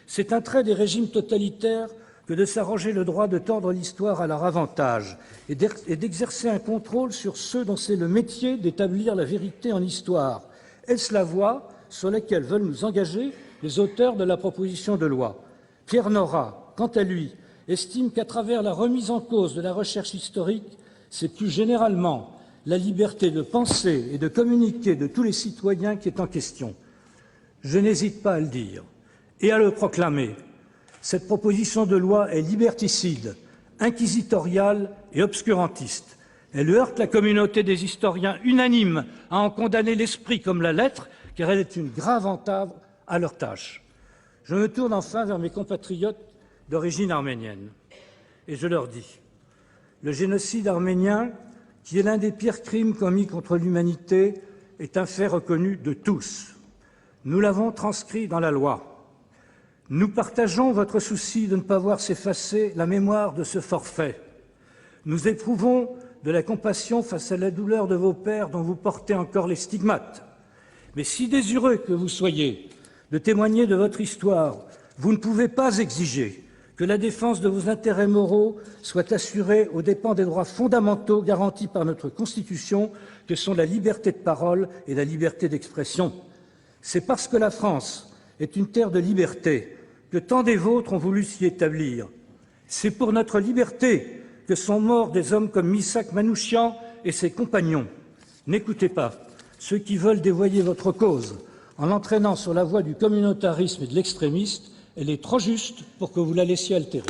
c'est un trait des régimes totalitaires que de s'arroger le droit de tordre l'histoire à leur avantage et d'exercer un contrôle sur ceux dont c'est le métier d'établir la vérité en histoire. Est-ce la voie sur laquelle veulent nous engager les auteurs de la proposition de loi? Pierre Nora, quant à lui, estime qu'à travers la remise en cause de la recherche historique, c'est plus généralement la liberté de penser et de communiquer de tous les citoyens qui est en question. Je n'hésite pas à le dire et à le proclamer. Cette proposition de loi est liberticide, inquisitoriale et obscurantiste. Elle heurte la communauté des historiens unanimes à en condamner l'esprit comme la lettre, car elle est une grave entrave à leur tâche. Je me tourne enfin vers mes compatriotes d'origine arménienne et je leur dis: le génocide arménien, qui est l'un des pires crimes commis contre l'humanité, est un fait reconnu de tous. Nous l'avons transcrit dans la loi. Nous partageons votre souci de ne pas voir s'effacer la mémoire de ce forfait. Nous éprouvons de la compassion face à la douleur de vos pères dont vous portez encore les stigmates. Mais si désireux que vous soyez de témoigner de votre histoire, vous ne pouvez pas exiger que la défense de vos intérêts moraux soit assurée aux dépens des droits fondamentaux garantis par notre Constitution, que sont la liberté de parole et la liberté d'expression. C'est parce que la France est une terre de liberté que tant des vôtres ont voulu s'y établir. C'est pour notre liberté que sont morts des hommes comme Missak Manouchian et ses compagnons. N'écoutez pas ceux qui veulent dévoyer votre cause en l'entraînant sur la voie du communautarisme et de l'extrémisme. Elle est trop juste pour que vous la laissiez altérer.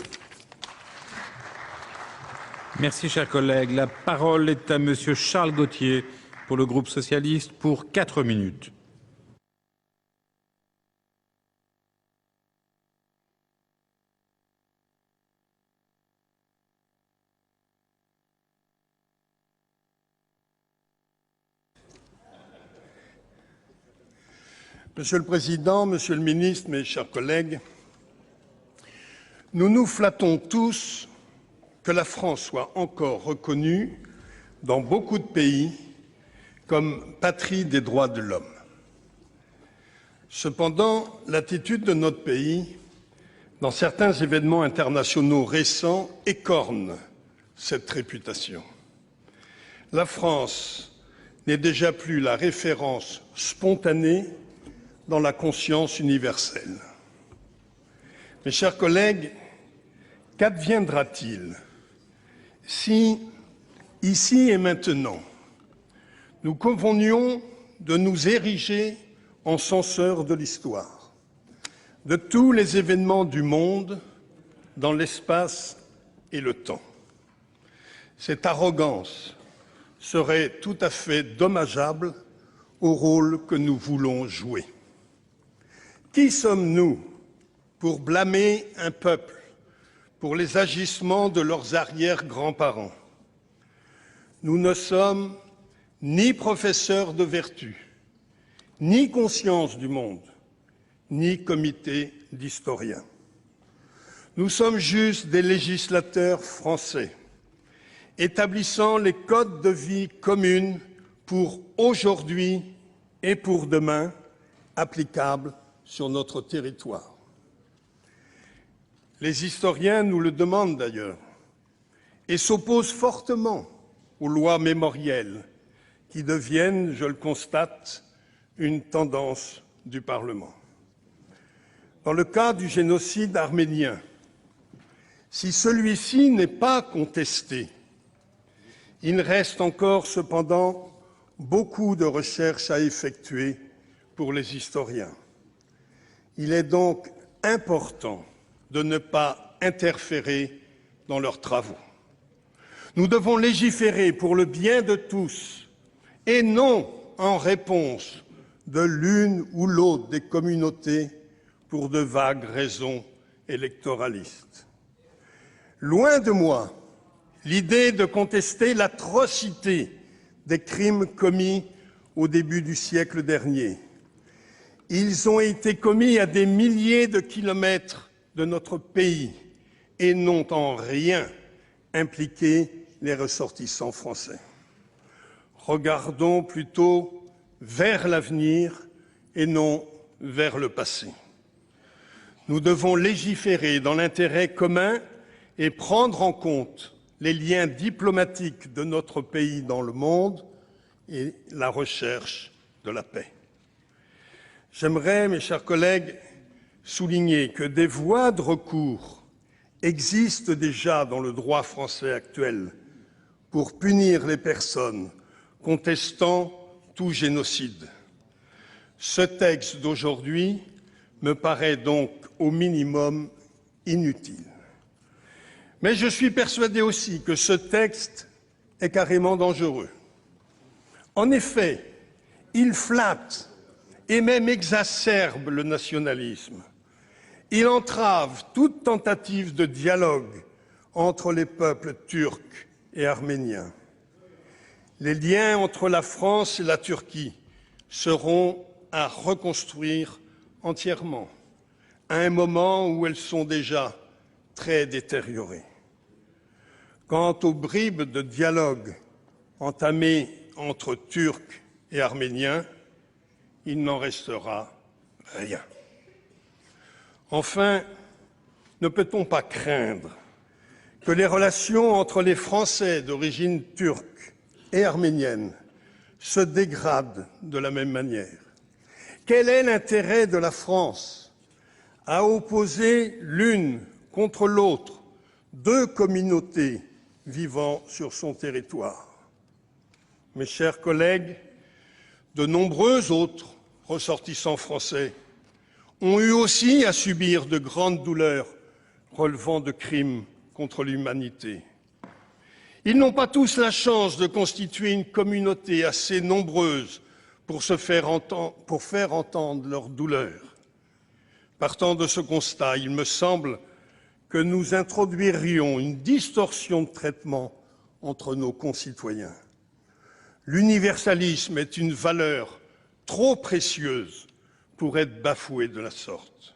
Merci, cher collègue. La parole est à Monsieur Charles Gauthier pour le groupe socialiste pour 4 minutes. Monsieur le Président, Monsieur le Ministre, mes chers collègues, nous nous flattons tous que la France soit encore reconnue dans beaucoup de pays comme patrie des droits de l'homme. Cependant, l'attitude de notre pays dans certains événements internationaux récents écorne cette réputation. La France n'est déjà plus la référence spontanée dans la conscience universelle. Mes chers collègues, qu'adviendra-t-il si, ici et maintenant, nous convenions de nous ériger en censeurs de l'histoire, de tous les événements du monde dans l'espace et le temps? Cette arrogance serait tout à fait dommageable au rôle que nous voulons jouer. Qui sommes-nous pour blâmer un peuple pour les agissements de leurs arrière-grands-parents? Nous ne sommes ni professeurs de vertu, ni conscience du monde, ni comité d'historiens. Nous sommes juste des législateurs français, établissant les codes de vie communs pour aujourd'hui et pour demain, applicables sur notre territoire. Les historiens nous le demandent d'ailleurs et s'opposent fortement aux lois mémorielles qui deviennent, je le constate, une tendance du Parlement. Dans le cas du génocide arménien, si celui-ci n'est pas contesté, il reste encore cependant beaucoup de recherches à effectuer pour les historiens. Il est donc important de ne pas interférer dans leurs travaux. Nous devons légiférer pour le bien de tous et non en réponse de l'une ou l'autre des communautés pour de vagues raisons électoralistes. Loin de moi l'idée de contester l'atrocité des crimes commis au début du siècle dernier. Ils ont été commis à des milliers de kilomètres de notre pays et n'ont en rien impliqué les ressortissants français. Regardons plutôt vers l'avenir et non vers le passé. Nous devons légiférer dans l'intérêt commun et prendre en compte les liens diplomatiques de notre pays dans le monde et la recherche de la paix. J'aimerais, mes chers collègues, souligner que des voies de recours existent déjà dans le droit français actuel pour punir les personnes contestant tout génocide. Ce texte d'aujourd'hui me paraît donc au minimum inutile. Mais je suis persuadé aussi que ce texte est carrément dangereux. En effet, il flatte et même exacerbe le nationalisme. Il entrave toute tentative de dialogue entre les peuples turcs et arméniens. Les liens entre la France et la Turquie seront à reconstruire entièrement, à un moment où elles sont déjà très détériorées. Quant aux bribes de dialogue entamée entre Turcs et Arméniens, il n'en restera rien. Enfin, ne peut-on pas craindre que les relations entre les Français d'origine turque et arménienne se dégradent de la même manière? Quel est l'intérêt de la France à opposer l'une contre l'autre deux communautés vivant sur son territoire? Mes chers collègues, de nombreux autres ressortissants français ont eu aussi à subir de grandes douleurs relevant de crimes contre l'humanité. Ils n'ont pas tous la chance de constituer une communauté assez nombreuse pour faire entendre leurs douleurs. Partant de ce constat, il me semble que nous introduirions une distorsion de traitement entre nos concitoyens. L'universalisme est une valeur trop précieuse pour être bafouée de la sorte.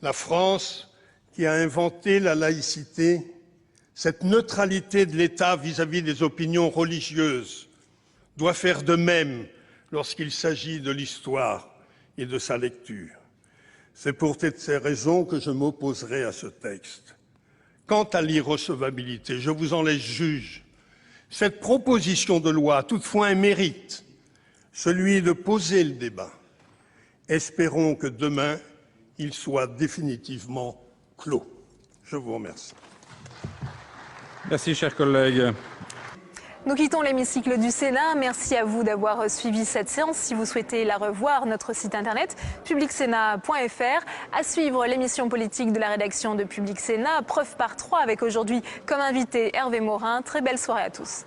La France, qui a inventé la laïcité, cette neutralité de l'État vis-à-vis des opinions religieuses, doit faire de même lorsqu'il s'agit de l'histoire et de sa lecture. C'est pour toutes ces raisons que je m'opposerai à ce texte. Quant à l'irrecevabilité, je vous en laisse juge. Cette proposition de loi a toutefois un mérite, celui de poser le débat. Espérons que demain, il soit définitivement clos. Je vous remercie. Merci, chers collègues. Nous quittons l'hémicycle du Sénat. Merci à vous d'avoir suivi cette séance. Si vous souhaitez la revoir, notre site internet publicsénat.fr. À suivre l'émission politique de la rédaction de Public Sénat, preuve par 3 avec aujourd'hui comme invité Hervé Morin. Très belle soirée à tous.